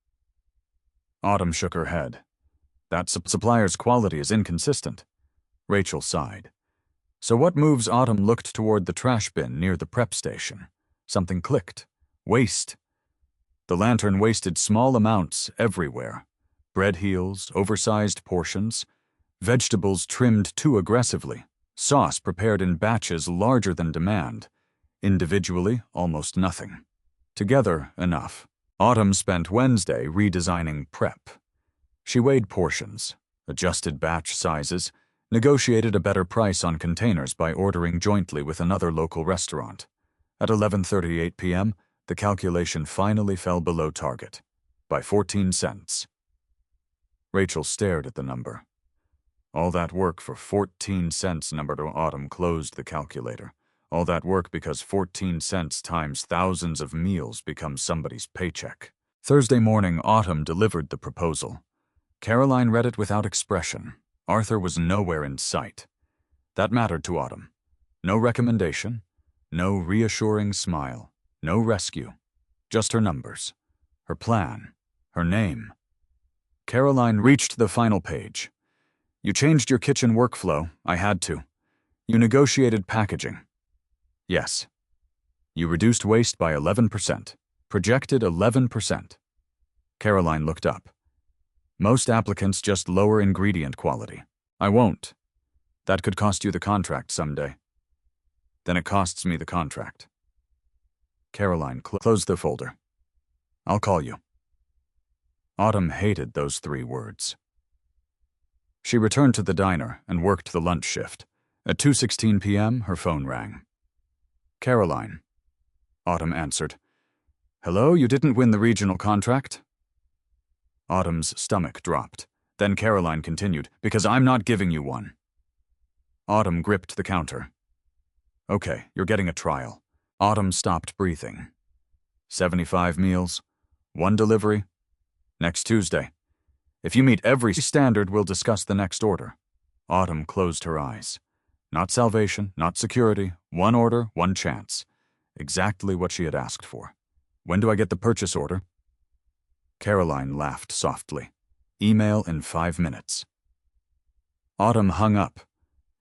Autumn shook her head. That supplier's quality is inconsistent. Rachel sighed. So what moves? Autumn looked toward the trash bin near the prep station. Something clicked. Waste. The lantern wasted small amounts everywhere. Bread heels, oversized portions, vegetables trimmed too aggressively, sauce prepared in batches larger than demand. Individually, almost nothing. Together, enough. Autumn spent Wednesday redesigning prep. She weighed portions, adjusted batch sizes, negotiated a better price on containers by ordering jointly with another local restaurant. At 11:38 p.m., the calculation finally fell below target, by 14 cents. Rachel stared at the number. All that work for 14 cents. Number 2. Autumn closed the calculator. All that work because 14 cents times thousands of meals becomes somebody's paycheck. Thursday morning, Autumn delivered the proposal. Caroline read it without expression. Arthur was nowhere in sight. That mattered to Autumn. No recommendation, no reassuring smile, no rescue. Just her numbers, her plan, her name. Caroline reached the final page. You changed your kitchen workflow. I had to. You negotiated packaging. Yes. You reduced waste by 11%. Projected 11%. Caroline looked up. Most applicants just lower ingredient quality. I won't. That could cost you the contract someday. Then it costs me the contract. Caroline closed the folder. I'll call you. Autumn hated those 3 words. She returned to the diner and worked the lunch shift. At 2:16 p.m., her phone rang. Caroline. Autumn answered. Hello, you didn't win the regional contract? Autumn's stomach dropped. Then Caroline continued, because I'm not giving you one. Autumn gripped the counter. Okay, you're getting a trial. Autumn stopped breathing. 75 meals, 1 delivery. Next Tuesday. If you meet every standard, we'll discuss the next order. Autumn closed her eyes. Not salvation, not security. 1 order, 1 chance. Exactly what she had asked for. When do I get the purchase order? Caroline laughed softly. Email in 5 minutes. Autumn hung up.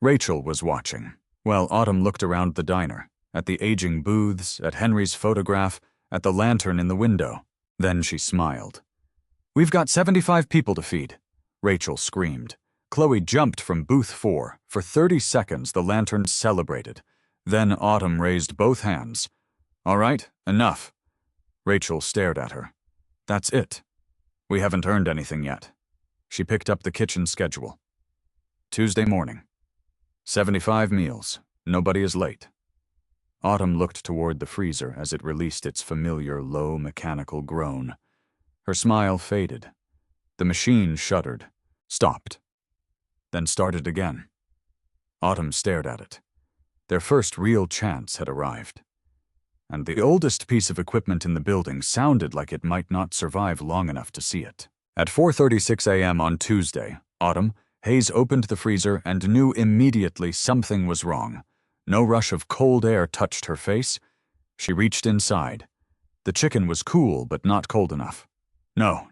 Rachel was watching. Well, Autumn looked around the diner, at the aging booths, at Henry's photograph, at the lantern in the window. Then she smiled. We've got 75 people to feed, Rachel screamed. Chloe jumped from booth 4. For 30 seconds, the lantern celebrated. Then Autumn raised both hands. All right, enough. Rachel stared at her. That's it. We haven't earned anything yet. She picked up the kitchen schedule. Tuesday morning. 75 meals. Nobody is late. Autumn looked toward the freezer as it released its familiar low mechanical groan. Her smile faded. The machine shuddered, stopped, then started again. Autumn stared at it. Their first real chance had arrived. And the oldest piece of equipment in the building sounded like it might not survive long enough to see it. At 4:36 a.m. on Tuesday, Autumn, Hayes opened the freezer and knew immediately something was wrong. No rush of cold air touched her face. She reached inside. The chicken was cool, but not cold enough. No.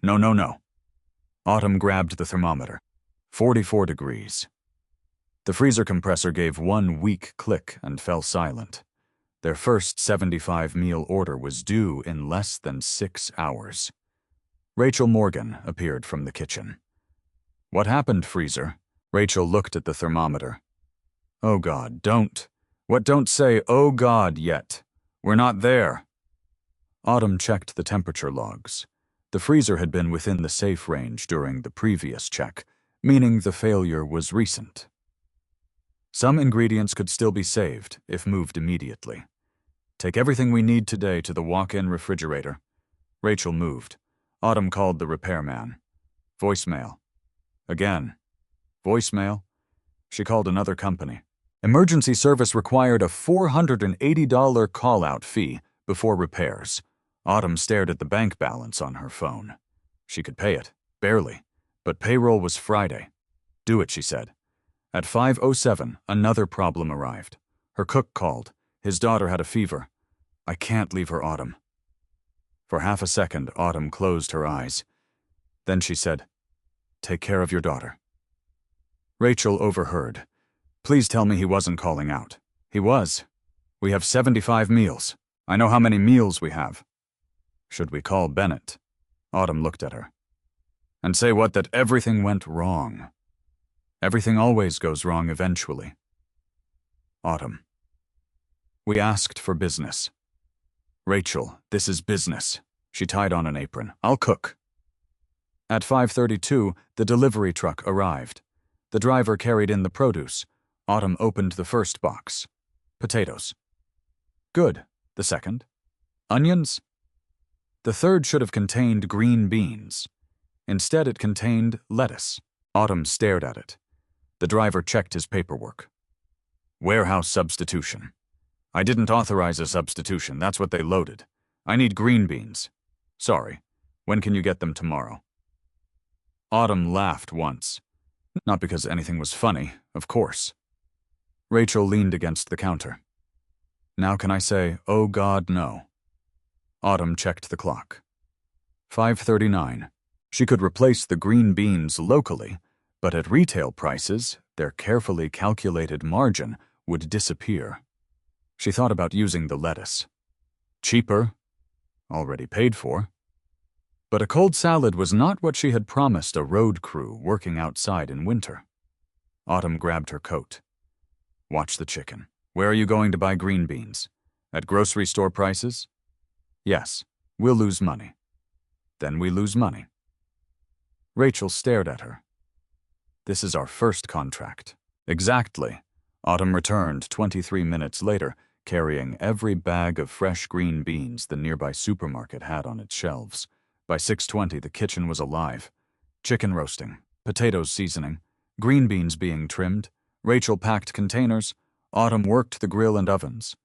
Autumn grabbed the thermometer. 44 degrees. The freezer compressor gave 1 weak click and fell silent. Their first 75-meal order was due in less than 6 hours. Rachel Morgan appeared from the kitchen. What happened, freezer? Rachel looked at the thermometer. Oh God, don't. Don't say, oh God, yet. We're not there. Autumn checked the temperature logs. The freezer had been within the safe range during the previous check, meaning the failure was recent. Some ingredients could still be saved if moved immediately. Take everything we need today to the walk-in refrigerator. Rachel moved. Autumn called the repairman. Voicemail. Again. Voicemail. She called another company. Emergency service required a $480 call-out fee before repairs. Autumn stared at the bank balance on her phone. She could pay it, barely, but payroll was Friday. Do it, she said. At 5:07, another problem arrived. Her cook called. His daughter had a fever. I can't leave her, Autumn. For half a second, Autumn closed her eyes. Then she said, take care of your daughter. Rachel overheard. Please tell me he wasn't calling out. He was. We have 75 meals. I know how many meals we have. Should we call Bennett? Autumn looked at her. And say what? That everything went wrong. Everything always goes wrong eventually. Autumn. We asked for business. Rachel, this is business. She tied on an apron. I'll cook. At 5:32, the delivery truck arrived. The driver carried in the produce. Autumn opened the first box. Potatoes. Good. The second. Onions. The third should have contained green beans. Instead, it contained lettuce. Autumn stared at it. The driver checked his paperwork. Warehouse substitution. I didn't authorize a substitution, that's what they loaded. I need green beans. Sorry. When can you get them tomorrow? Autumn laughed once. Not because anything was funny, of course. Rachel leaned against the counter. Now can I say, oh God, no? Autumn checked the clock. 5:39. She could replace the green beans locally, but at retail prices, their carefully calculated margin would disappear. She thought about using the lettuce. Cheaper, already paid for. But a cold salad was not what she had promised a road crew working outside in winter. Autumn grabbed her coat. Watch the chicken. Where are you going to buy green beans? At grocery store prices? Yes, we'll lose money. Then we lose money. Rachel stared at her. This is our first contract. Exactly. Autumn returned 23 minutes later, carrying every bag of fresh green beans the nearby supermarket had on its shelves. By 6:20, the kitchen was alive. Chicken roasting, potatoes seasoning, green beans being trimmed. Rachel packed containers. Autumn worked the grill and ovens.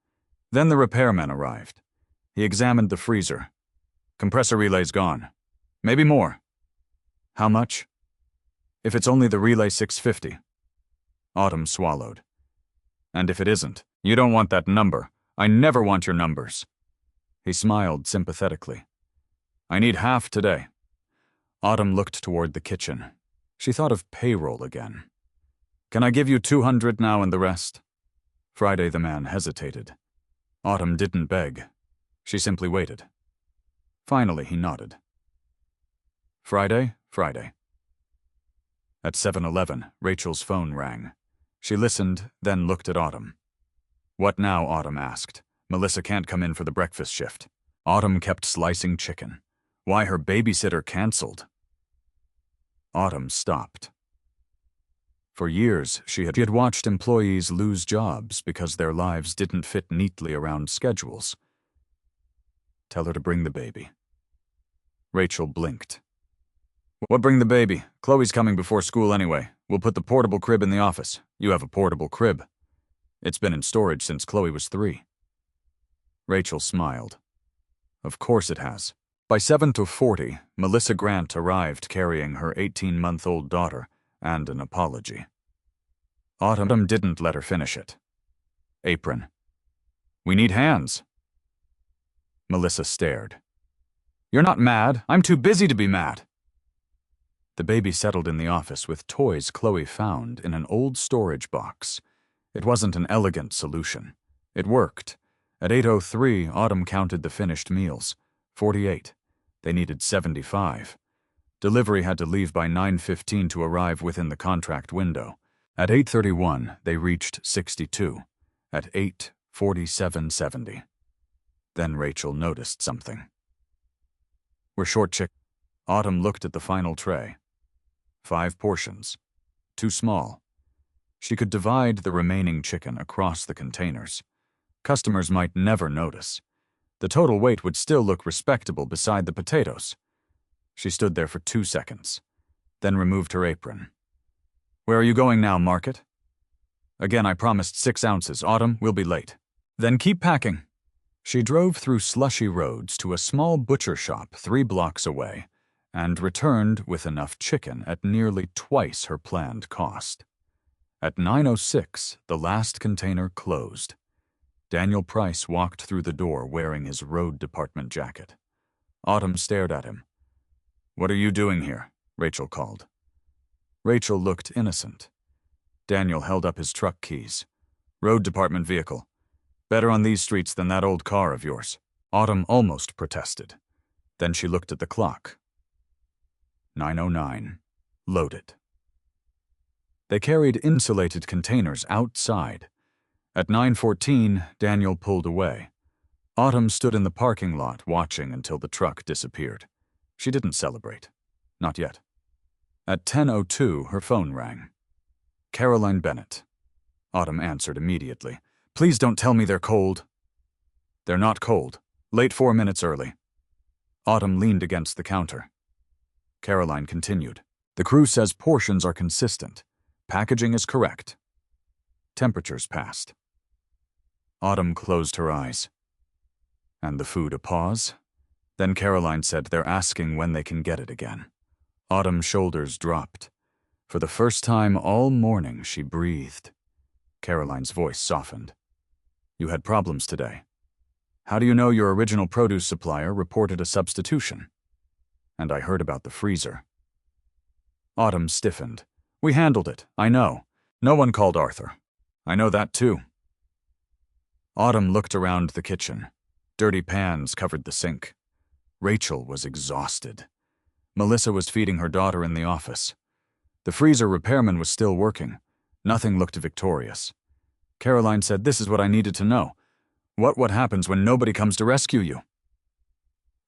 Then the repairman arrived. He examined the freezer. Compressor relay's gone. Maybe more. How much? If it's only the relay, $650. Autumn swallowed. And if it isn't, you don't want that number. I never want your numbers. He smiled sympathetically. I need half today. Autumn looked toward the kitchen. She thought of payroll again. Can I give you $200 now and the rest? Friday the man hesitated. Autumn didn't beg. She simply waited. Finally he nodded. Friday. At 7:11, Rachel's phone rang. She listened, then looked at Autumn. What now? Autumn asked. Melissa can't come in for the breakfast shift. Autumn kept slicing chicken. Why, her babysitter canceled. Autumn stopped. For years, she had watched employees lose jobs because their lives didn't fit neatly around schedules. Tell her to bring the baby. Rachel blinked. What, bring the baby? Chloe's coming before school anyway. We'll put the portable crib in the office. You have a portable crib. It's been in storage since Chloe was 3. Rachel smiled. Of course it has. By 7:40, Melissa Grant arrived carrying her 18-month-old daughter and an apology. Autumn didn't let her finish it. Apron. We need hands. Melissa stared. You're not mad. I'm too busy to be mad. The baby settled in the office with toys Chloe found in an old storage box. It wasn't an elegant solution. It worked. At 8:03, Autumn counted the finished meals. 48. They needed 75. Delivery had to leave by 9:15 to arrive within the contract window. At 8:31, they reached 62. At 8:47, 70. Then Rachel noticed something. We're short chicken. Autumn looked at the final tray. 5 portions. Too small. She could divide the remaining chicken across the containers. Customers might never notice. The total weight would still look respectable beside the potatoes. She stood there for 2 seconds, then removed her apron. Where are you going now, Market? Again, I promised 6 ounces. Autumn, we'll be late. Then keep packing. She drove through slushy roads to a small butcher shop 3 blocks away and returned with enough chicken at nearly twice her planned cost. At 9:06, the last container closed. Daniel Price walked through the door wearing his road department jacket. Autumn stared at him. What are you doing here? Rachel called. Rachel looked innocent. Daniel held up his truck keys. Road department vehicle. Better on these streets than that old car of yours. Autumn almost protested. Then she looked at the clock. 9:09. Loaded. They carried insulated containers outside. At 9:14, Daniel pulled away. Autumn stood in the parking lot watching until the truck disappeared. She didn't celebrate. Not yet. At 10:02, her phone rang. Caroline Bennett. Autumn answered immediately. Please don't tell me they're cold. They're not cold. Late 4 minutes early. Autumn leaned against the counter. Caroline continued. The crew says portions are consistent. Packaging is correct. Temperatures passed. Autumn closed her eyes. And the food a pause? Then Caroline said they're asking when they can get it again. Autumn's shoulders dropped. For the first time all morning, she breathed. Caroline's voice softened. You had problems today. How do you know your original produce supplier reported a substitution? And I heard about the freezer. Autumn stiffened. We handled it, I know. No one called Arthur. I know that too. Autumn looked around the kitchen. Dirty pans covered the sink. Rachel was exhausted. Melissa was feeding her daughter in the office. The freezer repairman was still working. Nothing looked victorious. Caroline said, this is what I needed to know. What happens when nobody comes to rescue you?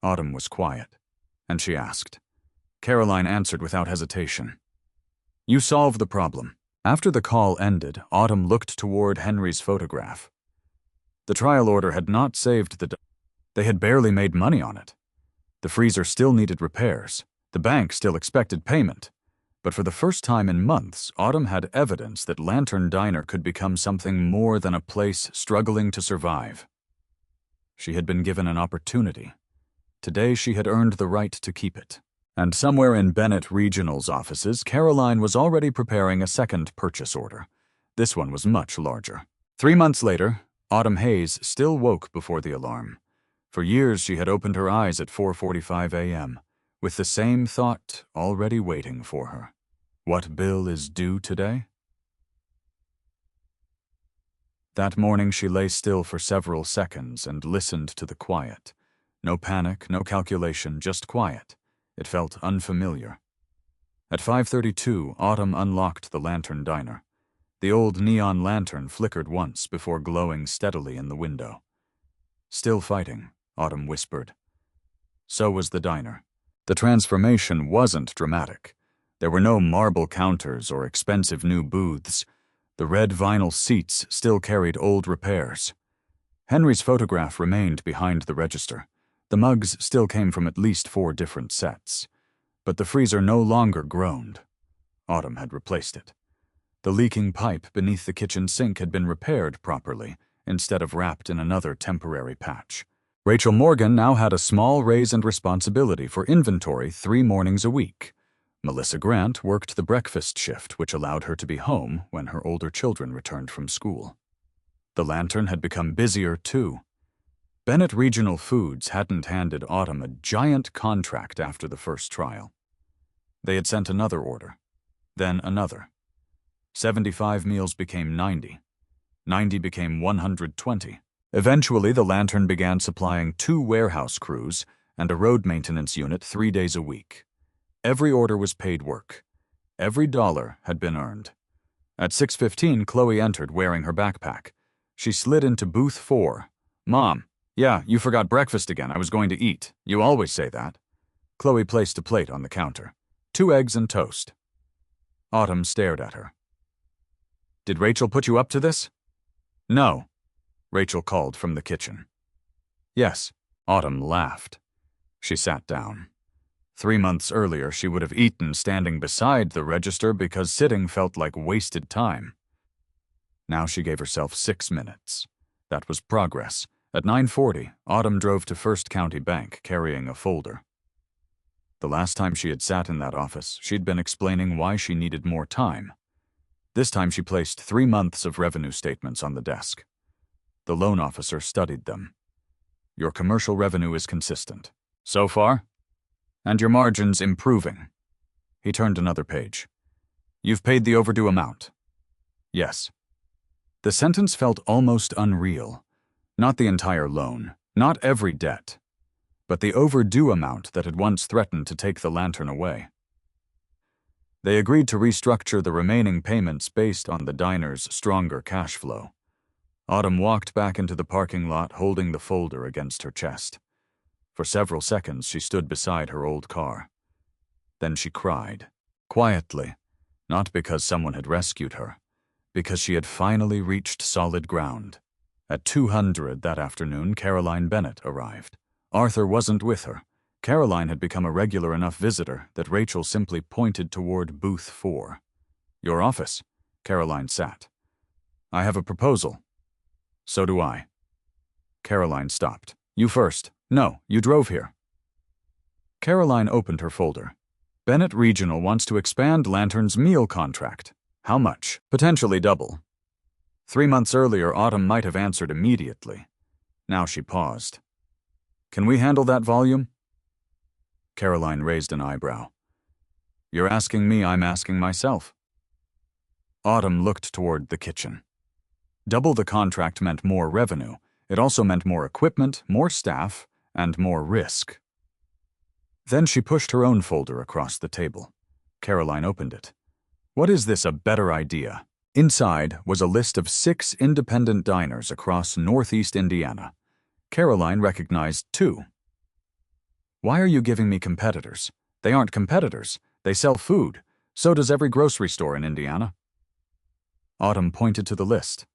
Autumn was quiet, and she asked. Caroline answered without hesitation. You solve the problem. After the call ended, Autumn looked toward Henry's photograph. The trial order had not saved they had barely made money on it. The freezer still needed repairs. The bank still expected payment. But for the first time in months, Autumn had evidence that Lantern Diner could become something more than a place struggling to survive. She had been given an opportunity. Today she had earned the right to keep it. And somewhere in Bennett Regional's offices, Caroline was already preparing a second purchase order. This one was much larger. 3 months later, Autumn Hayes still woke before the alarm. For years she had opened her eyes at 4:45 a.m., with the same thought already waiting for her. What bill is due today? That morning she lay still for several seconds and listened to the quiet. No panic, no calculation, just quiet. It felt unfamiliar. At 5:32, Autumn unlocked the Lantern Diner. The old neon lantern flickered once before glowing steadily in the window. Still fighting, Autumn whispered. So was the diner. The transformation wasn't dramatic. There were no marble counters or expensive new booths. The red vinyl seats still carried old repairs. Henry's photograph remained behind the register. The mugs still came from at least 4 different sets. But the freezer no longer groaned. Autumn had replaced it. The leaking pipe beneath the kitchen sink had been repaired properly, instead of wrapped in another temporary patch. Rachel Morgan now had a small raise and responsibility for inventory 3 mornings a week. Melissa Grant worked the breakfast shift, which allowed her to be home when her older children returned from school. The Lantern had become busier, too. Bennett Regional Foods hadn't handed Autumn a giant contract after the first trial. They had sent another order, then another. 75 meals became 90. 90 became 120. Eventually, the Lantern began supplying 2 warehouse crews and a road maintenance unit 3 days a week. Every order was paid work. Every dollar had been earned. At 6:15, Chloe entered wearing her backpack. She slid into booth 4. Mom, yeah, you forgot breakfast again. I was going to eat. You always say that. Chloe placed a plate on the counter. 2 eggs and toast. Autumn stared at her. Did Rachel put you up to this? No. Rachel called from the kitchen. Yes, Autumn laughed. She sat down. 3 months earlier, she would have eaten standing beside the register because sitting felt like wasted time. Now she gave herself 6 minutes. That was progress. At 9:40, Autumn drove to First County Bank carrying a folder. The last time she had sat in that office, she'd been explaining why she needed more time. This time she placed 3 months of revenue statements on the desk. The loan officer studied them. Your commercial revenue is consistent. So far? And your margins improving. He turned another page. You've paid the overdue amount. Yes. The sentence felt almost unreal. Not the entire loan, not every debt, but the overdue amount that had once threatened to take the Lantern away. They agreed to restructure the remaining payments based on the diner's stronger cash flow. Autumn walked back into the parking lot holding the folder against her chest. For several seconds she stood beside her old car. Then she cried, quietly, not because someone had rescued her, because she had finally reached solid ground. At 200 that afternoon, Caroline Bennett arrived. Arthur wasn't with her. Caroline had become a regular enough visitor that Rachel simply pointed toward booth 4. Your office. Caroline sat. I have a proposal. So do I. Caroline stopped. You first. No, you drove here. Caroline opened her folder. Bennett Regional wants to expand Lantern's meal contract. How much? Potentially double. 3 months earlier, Autumn might have answered immediately. Now she paused. Can we handle that volume? Caroline raised an eyebrow. You're asking me, I'm asking myself. Autumn looked toward the kitchen. Double the contract meant more revenue. It also meant more equipment, more staff, and more risk. Then she pushed her own folder across the table. Caroline opened it. What is this, a better idea? Inside was a list of 6 independent diners across Northeast Indiana. Caroline recognized 2. Why are you giving me competitors? They aren't competitors. They sell food. So does every grocery store in Indiana. Autumn pointed to the list.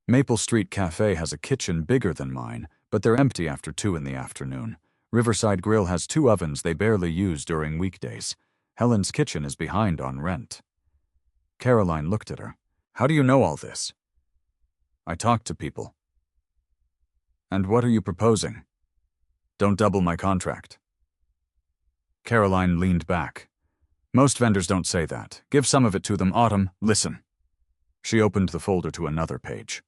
Maple Street Cafe has a kitchen bigger than mine, but they're empty after 2 in the afternoon. Riverside Grill has 2 ovens they barely use during weekdays. Helen's Kitchen is behind on rent. Caroline looked at her. How do you know all this? I talked to people. And what are you proposing? Don't double my contract. Caroline leaned back. Most vendors don't say that. Give some of it to them. Autumn, listen. She opened the folder to another page.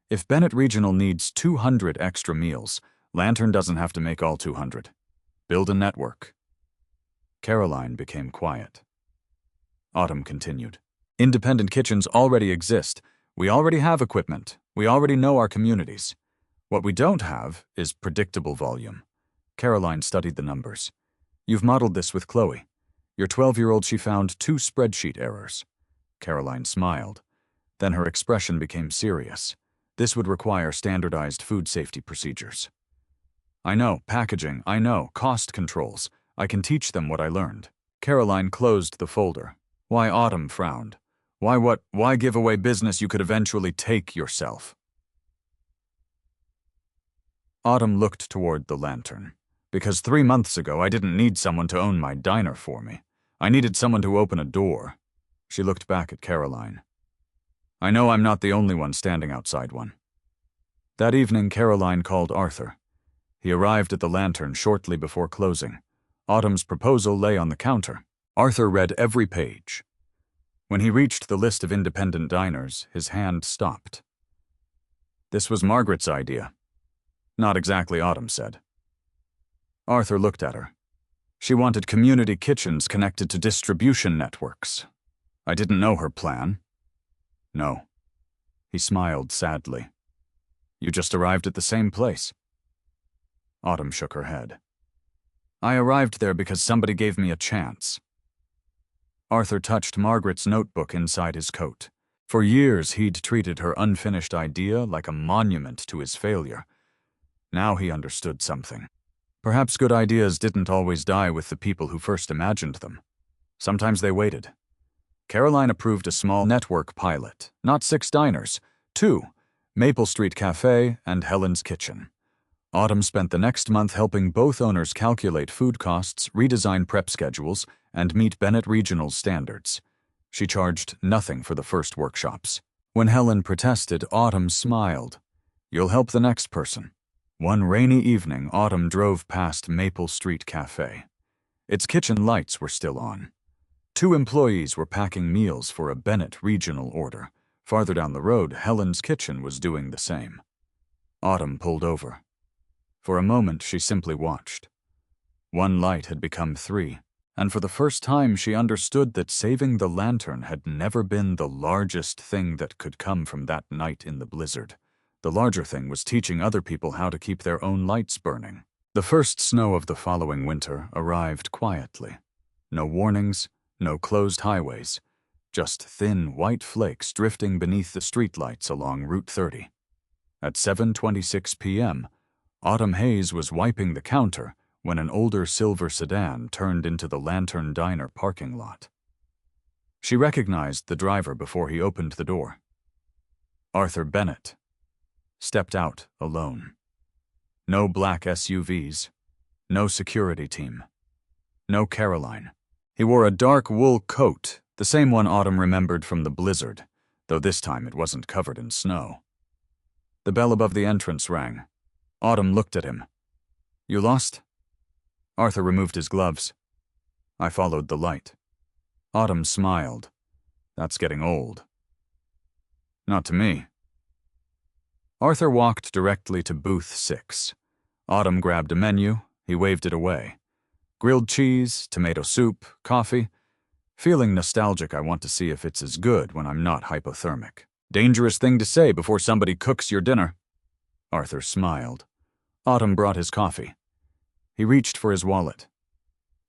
If Bennett Regional needs 200 extra meals, Lantern doesn't have to make all 200. Build a network. Caroline became quiet. Autumn continued. Independent kitchens already exist. We already have equipment. We already know our communities. What we don't have is predictable volume. Caroline studied the numbers. You've modeled this with Chloe. Your 12-year-old, she found 2 spreadsheet errors. Caroline smiled. Then her expression became serious. This would require standardized food safety procedures. I know, packaging, I know, cost controls. I can teach them what I learned. Caroline closed the folder. Why? Autumn frowned. Why what? Why give away business you could eventually take yourself? Autumn looked toward the Lantern. Because 3 months ago I didn't need someone to own my diner for me. I needed someone to open a door. She looked back at Caroline. I know I'm not the only one standing outside one. That evening, Caroline called Arthur. He arrived at the Lantern shortly before closing. Autumn's proposal lay on the counter. Arthur read every page. When he reached the list of independent diners, his hand stopped. This was Margaret's idea. Not exactly, Autumn said. Arthur looked at her. She wanted community kitchens connected to distribution networks. I didn't know her plan. No. He smiled sadly. You just arrived at the same place. Autumn shook her head. I arrived there because somebody gave me a chance. Arthur touched Margaret's notebook inside his coat. For years he'd treated her unfinished idea like a monument to his failure. Now he understood something. Perhaps good ideas didn't always die with the people who first imagined them. Sometimes they waited. Caroline approved a small network pilot, not 6 diners, 2, Maple Street Cafe and Helen's Kitchen. Autumn spent the next month helping both owners calculate food costs, redesign prep schedules, and meet Bennett Regional standards. She charged nothing for the first workshops. When Helen protested, Autumn smiled. You'll help the next person. One rainy evening, Autumn drove past Maple Street Cafe. Its kitchen lights were still on. 2 employees were packing meals for a Bennett Regional order. Farther down the road, Helen's Kitchen was doing the same. Autumn pulled over. For a moment, she simply watched. 1 light had become 3, and for the first time she understood that saving the Lantern had never been the largest thing that could come from that night in the blizzard. The larger thing was teaching other people how to keep their own lights burning. The first snow of the following winter arrived quietly. No warnings, no closed highways, just thin white flakes drifting beneath the streetlights along Route 30. At 7:26 p.m., Autumn Hayes was wiping the counter when an older silver sedan turned into the Lantern Diner parking lot. She recognized the driver before he opened the door. Arthur Bennett stepped out alone. No black SUVs, no security team, no Caroline. He wore a dark wool coat, the same one Autumn remembered from the blizzard, though this time it wasn't covered in snow. The bell above the entrance rang. Autumn looked at him. "You lost?" Arthur removed his gloves. I followed the light. Autumn smiled. "That's getting old." "Not to me." Arthur walked directly to booth 6. Autumn grabbed a menu. He waved it away. Grilled cheese, tomato soup, coffee. Feeling nostalgic, I want to see if it's as good when I'm not hypothermic. Dangerous thing to say before somebody cooks your dinner. Arthur smiled. Autumn brought his coffee. He reached for his wallet.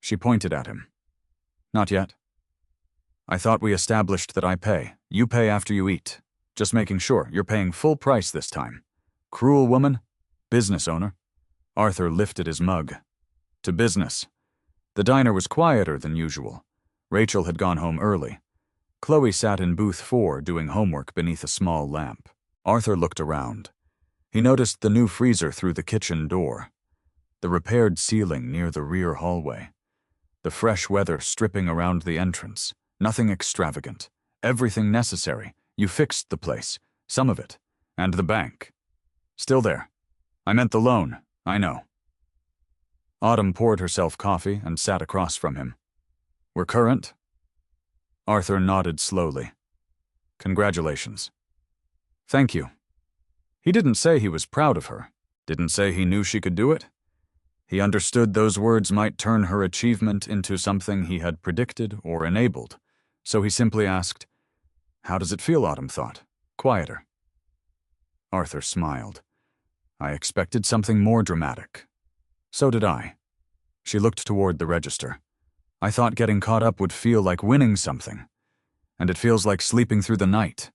She pointed at him. "Not yet." "I thought we established that I pay. You pay after you eat. Just making sure you're paying full price this time." Cruel woman? Business owner? Arthur lifted his mug. "To business." The diner was quieter than usual. Rachel had gone home early. Chloe sat in booth 4 doing homework beneath a small lamp. Arthur looked around. He noticed the new freezer through the kitchen door, the repaired ceiling near the rear hallway, the fresh weather stripping around the entrance. Nothing extravagant. Everything necessary. You fixed the place. Some of it. And the bank. Still there. I meant the loan. I know. Autumn poured herself coffee and sat across from him. "We're current?" Arthur nodded slowly. "Congratulations." "Thank you." He didn't say he was proud of her. Didn't say he knew she could do it. He understood those words might turn her achievement into something he had predicted or enabled, so he simply asked, "How does it feel?" Autumn thought. Quieter. Arthur smiled. "I expected something more dramatic." So did I. She looked toward the register. "I thought getting caught up would feel like winning something, and it feels like sleeping through the night."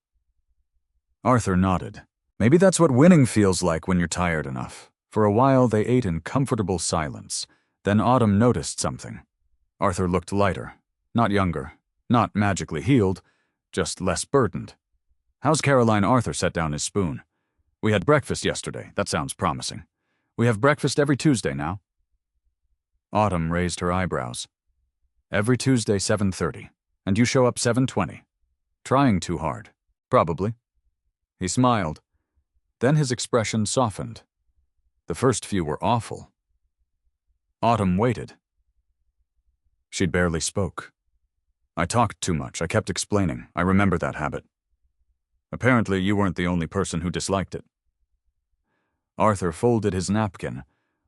Arthur nodded. Maybe that's what winning feels like when you're tired enough. For a while they ate in comfortable silence. Then Autumn noticed something. Arthur looked lighter, not younger, not magically healed, just less burdened. "How's Caroline?" Arthur set down his spoon. "We had breakfast yesterday. That sounds promising. We have breakfast every Tuesday now." Autumn raised her eyebrows. "Every Tuesday, 7:30. And you show up 7:20. Trying too hard. Probably." He smiled. Then his expression softened. The first few were awful. Autumn waited. She'd barely spoke. "I talked too much. I kept explaining. I remember that habit. Apparently you weren't the only person who disliked it." Arthur folded his napkin.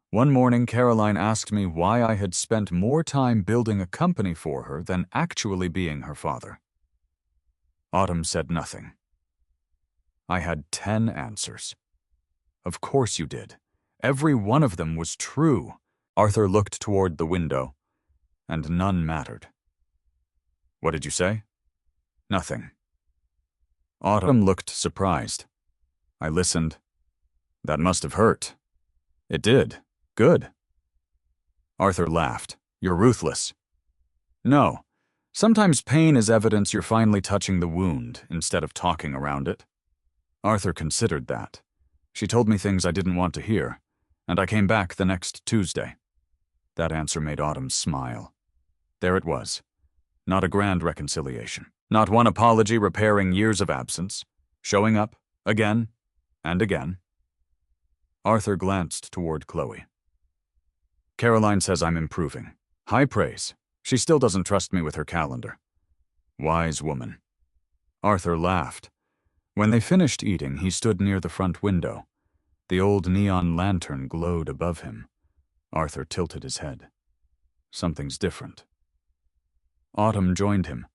"One morning Caroline asked me why I had spent more time building a company for her than actually being her father." Autumn said nothing. "I had 10 answers." "Of course you did. Every one of them was true." Arthur looked toward the window, and none mattered. "What did you say?" "Nothing." Autumn looked surprised. I listened. "That must have hurt." "It did. Good." Arthur laughed. "You're ruthless." "No. Sometimes pain is evidence you're finally touching the wound instead of talking around it." Arthur considered that. "She told me things I didn't want to hear, and I came back the next Tuesday." That answer made Autumn smile. There it was. Not a grand reconciliation. Not one apology repairing years of absence. Showing up, again, and again. Arthur glanced toward Chloe. "Caroline says I'm improving. High praise. She still doesn't trust me with her calendar." Wise woman. Arthur laughed. When they finished eating, he stood near the front window. The old neon lantern glowed above him. Arthur tilted his head. Something's different. Autumn joined him.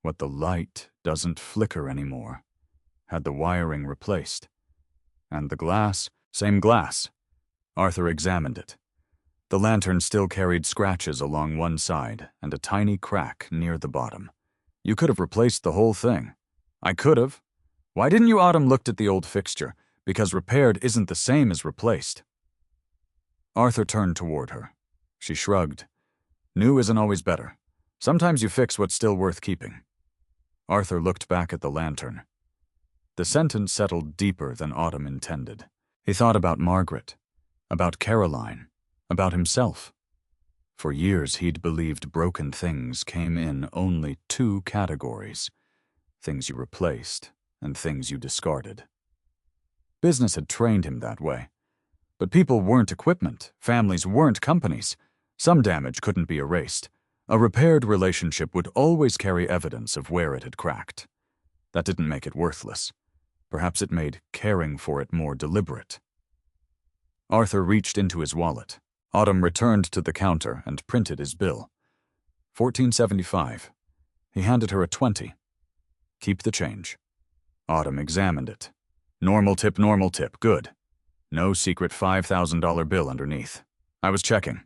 What the light doesn't flicker anymore. Had the wiring replaced. And the glass, same glass. Arthur examined it. The lantern still carried scratches along one side and a tiny crack near the bottom. You could have replaced the whole thing. I could have. Why didn't you? Autumn looked at the old fixture, because repaired isn't the same as replaced. Arthur turned toward her. She shrugged. New isn't always better. Sometimes you fix what's still worth keeping. Arthur looked back at the lantern. The sentence settled deeper than Autumn intended. He thought about Margaret, about Caroline, about himself. For years he'd believed broken things came in only 2 categories: things you replaced, and things you discarded. Business had trained him that way. But people weren't equipment, families weren't companies. Some damage couldn't be erased. A repaired relationship would always carry evidence of where it had cracked. That didn't make it worthless. Perhaps it made caring for it more deliberate. Arthur reached into his wallet. Autumn returned to the counter and printed his bill. $14.75. He handed her a 20. Keep the change. Autumn examined it. Normal tip, good. No secret $5,000 bill underneath. I was checking.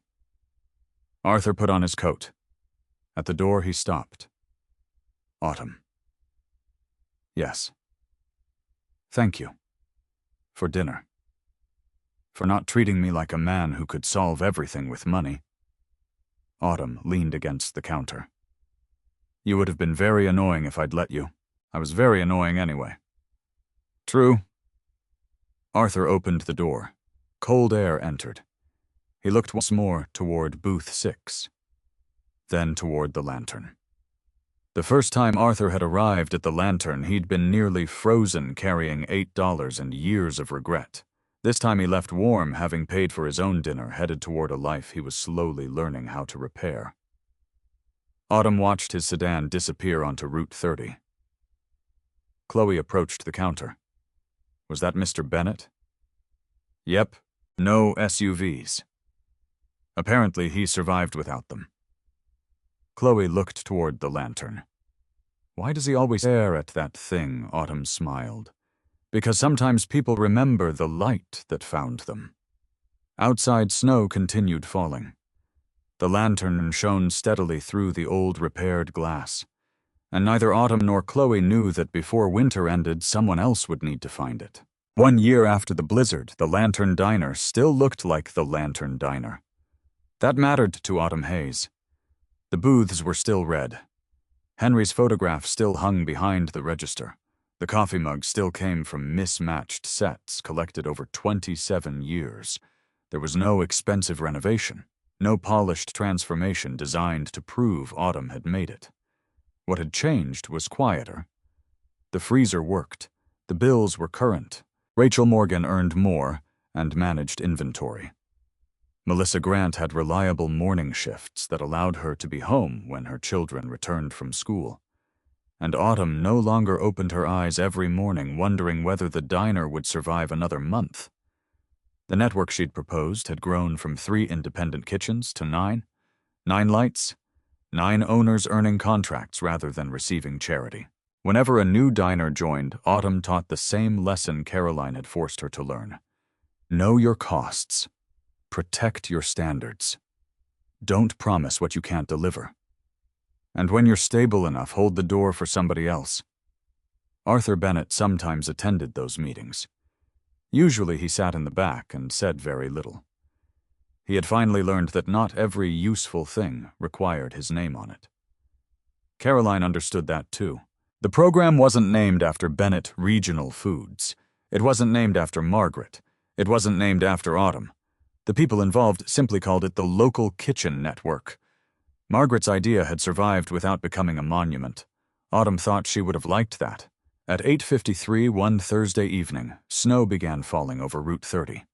Arthur put on his coat. At the door, he stopped. Autumn. Yes. Thank you. For dinner. For not treating me like a man who could solve everything with money. Autumn leaned against the counter. You would have been very annoying if I'd let you. I was very annoying anyway. True. Arthur opened the door. Cold air entered. He looked once more toward booth 6, then toward the lantern. The first time Arthur had arrived at the lantern, he'd been nearly frozen carrying $8 and years of regret. This time he left warm, having paid for his own dinner, headed toward a life he was slowly learning how to repair. Autumn watched his sedan disappear onto Route 30. Chloe approached the counter. Was that Mr. Bennett? Yep, no SUVs. Apparently he survived without them. Chloe looked toward the lantern. Why does he always stare at that thing? Autumn smiled. Because sometimes people remember the light that found them. Outside, snow continued falling. The lantern shone steadily through the old repaired glass, and neither Autumn nor Chloe knew that before winter ended, someone else would need to find it. 1 year after the blizzard, the Lantern Diner still looked like the Lantern Diner. That mattered to Autumn Hayes. The booths were still red. Henry's photograph still hung behind the register. The coffee mug still came from mismatched sets collected over 27 years. There was no expensive renovation, no polished transformation designed to prove Autumn had made it. What had changed was quieter. The freezer worked. The bills were current. Rachel Morgan earned more and managed inventory. Melissa Grant had reliable morning shifts that allowed her to be home when her children returned from school. And Autumn no longer opened her eyes every morning wondering whether the diner would survive another month. The network she'd proposed had grown from 3 independent kitchens to 9. 9 lights, 9 owners earning contracts rather than receiving charity. Whenever a new diner joined, Autumn taught the same lesson Caroline had forced her to learn. Know your costs. Protect your standards. Don't promise what you can't deliver. And when you're stable enough, hold the door for somebody else. Arthur Bennett sometimes attended those meetings. Usually he sat in the back and said very little. He had finally learned that not every useful thing required his name on it. Caroline understood that too. The program wasn't named after Bennett Regional Foods. It wasn't named after Margaret. It wasn't named after Autumn. The people involved simply called it the Local Kitchen Network. Margaret's idea had survived without becoming a monument. Autumn thought she would have liked that. At 8:53 one Thursday evening, snow began falling over Route 30.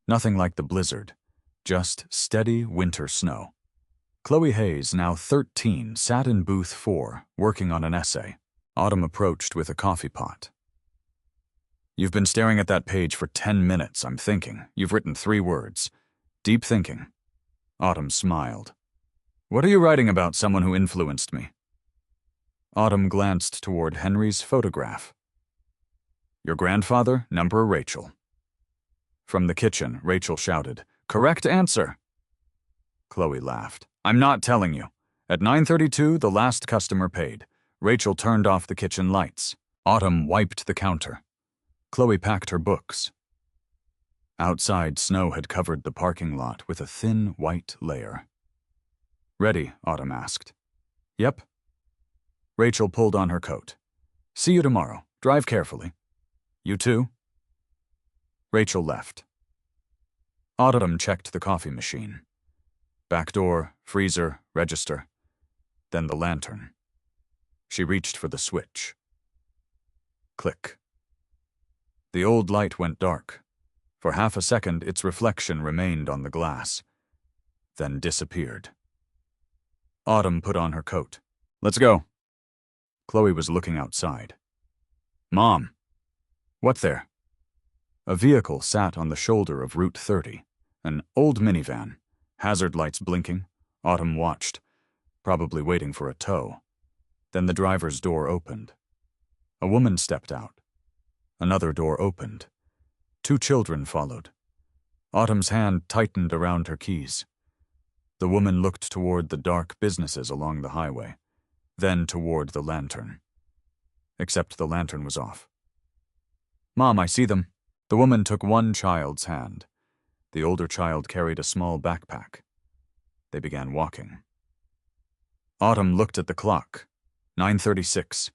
Nothing like the blizzard, just steady winter snow. Chloe Hayes, now 13, sat in booth 4, working on an essay. Autumn approached with a coffee pot. You've been staring at that page for 10 minutes, I'm thinking. You've written 3 words. Deep thinking. Autumn smiled. What are you writing about, someone who influenced me? Autumn glanced toward Henry's photograph. Your grandfather, number Rachel. From the kitchen, Rachel shouted, Correct answer! Chloe laughed. I'm not telling you. At 9:32, the last customer paid. Rachel turned off the kitchen lights. Autumn wiped the counter. Chloe packed her books. Outside, snow had covered the parking lot with a thin white layer. Ready? Autumn asked. Yep. Rachel pulled on her coat. See you tomorrow. Drive carefully. You too? Rachel left. Autumn checked the coffee machine. Back door, freezer, register. Then the lantern. She reached for the switch. Click. The old light went dark. For half a second, its reflection remained on the glass, then disappeared. Autumn put on her coat. Let's go. Chloe was looking outside. Mom. What there? A vehicle sat on the shoulder of Route 30, an old minivan, hazard lights blinking. Autumn watched, probably waiting for a tow. Then the driver's door opened. A woman stepped out. Another door opened. 2 children followed. Autumn's hand tightened around her keys. The woman looked toward the dark businesses along the highway, then toward the lantern. Except the lantern was off. Mom, I see them. The woman took one child's hand. The older child carried a small backpack. They began walking. Autumn looked at the clock. 9:36.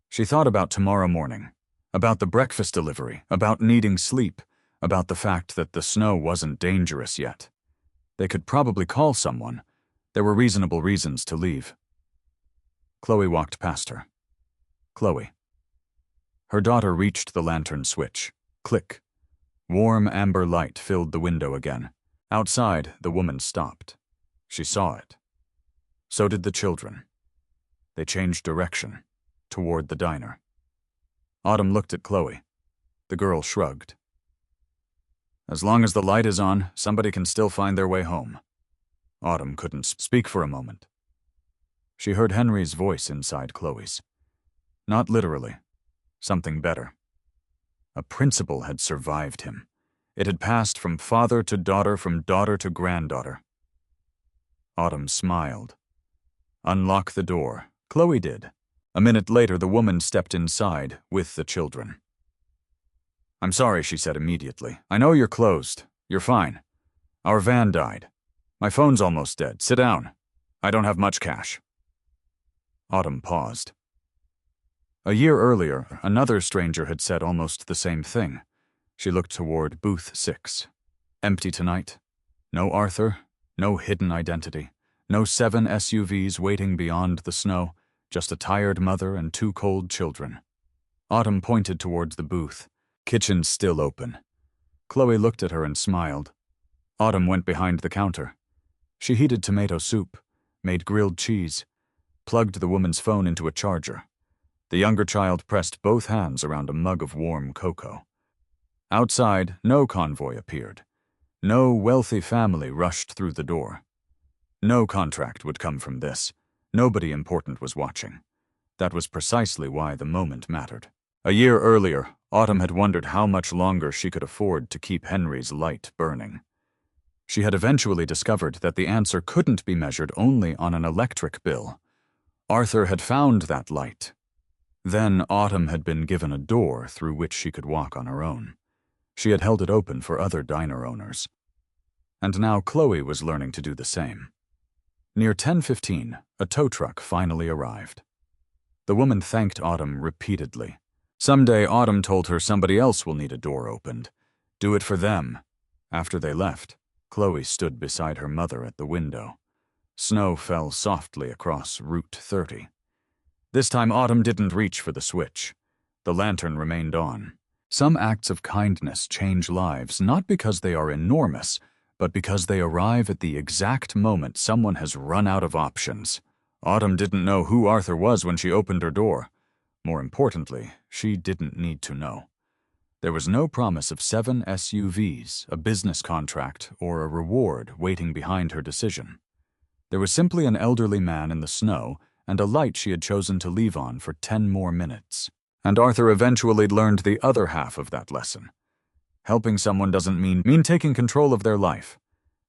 She thought about tomorrow morning, about the breakfast delivery, about needing sleep, about the fact that the snow wasn't dangerous yet. They could probably call someone. There were reasonable reasons to leave. Chloe walked past her. Chloe. Her daughter reached the lantern switch. Click. Warm amber light filled the window again. Outside, the woman stopped. She saw it. So did the children. They changed direction, toward the diner. Autumn looked at Chloe. The girl shrugged. As long as the light is on, somebody can still find their way home. Autumn couldn't speak for a moment. She heard Henry's voice inside Chloe's. Not literally. Something better. A principle had survived him. It had passed from father to daughter, from daughter to granddaughter. Autumn smiled. Unlock the door. Chloe did. A minute later, the woman stepped inside with the children. I'm sorry, she said immediately. I know you're closed. You're fine. Our van died. My phone's almost dead. Sit down. I don't have much cash. Autumn paused. A year earlier, another stranger had said almost the same thing. She looked toward booth 6. Empty tonight. No Arthur, no hidden identity, no 7 SUVs waiting beyond the snow, just a tired mother and 2 cold children. Autumn pointed towards the booth. Kitchen still open. Chloe looked at her and smiled. Autumn went behind the counter. She heated tomato soup, made grilled cheese, plugged the woman's phone into a charger. The younger child pressed both hands around a mug of warm cocoa. Outside, no convoy appeared. No wealthy family rushed through the door. No contract would come from this. Nobody important was watching. That was precisely why the moment mattered. A year earlier, Autumn had wondered how much longer she could afford to keep Henry's light burning. She had eventually discovered that the answer couldn't be measured only on an electric bill. Arthur had found that light. Then Autumn had been given a door through which she could walk on her own. She had held it open for other diner owners. And now Chloe was learning to do the same. Near 10:15, a tow truck finally arrived. The woman thanked Autumn repeatedly. Someday Autumn told her somebody else will need a door opened. Do it for them. After they left, Chloe stood beside her mother at the window. Snow fell softly across Route 30. This time Autumn didn't reach for the switch. The lantern remained on. Some acts of kindness change lives, not because they are enormous, but because they arrive at the exact moment someone has run out of options. Autumn didn't know who Arthur was when she opened her door. More importantly, she didn't need to know. There was no promise of 7 SUVs, a business contract, or a reward waiting behind her decision. There was simply an elderly man in the snow and a light she had chosen to leave on for 10 more minutes. And Arthur eventually learned the other half of that lesson. Helping someone doesn't mean taking control of their life.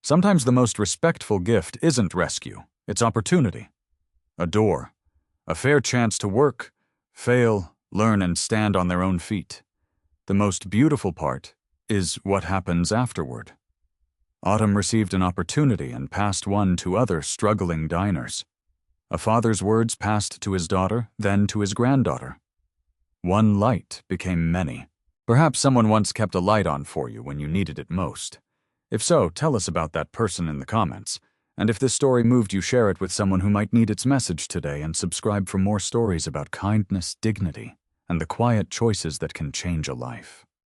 Sometimes the most respectful gift isn't rescue, it's opportunity. A door. A fair chance to work, fail, learn, and stand on their own feet. The most beautiful part is what happens afterward. Autumn received an opportunity and passed one to other struggling diners. A father's words passed to his daughter, then to his granddaughter. One light became many. Perhaps someone once kept a light on for you when you needed it most. If so, tell us about that person in the comments. And if this story moved you, share it with someone who might need its message today, and subscribe for more stories about kindness, dignity, and the quiet choices that can change a life.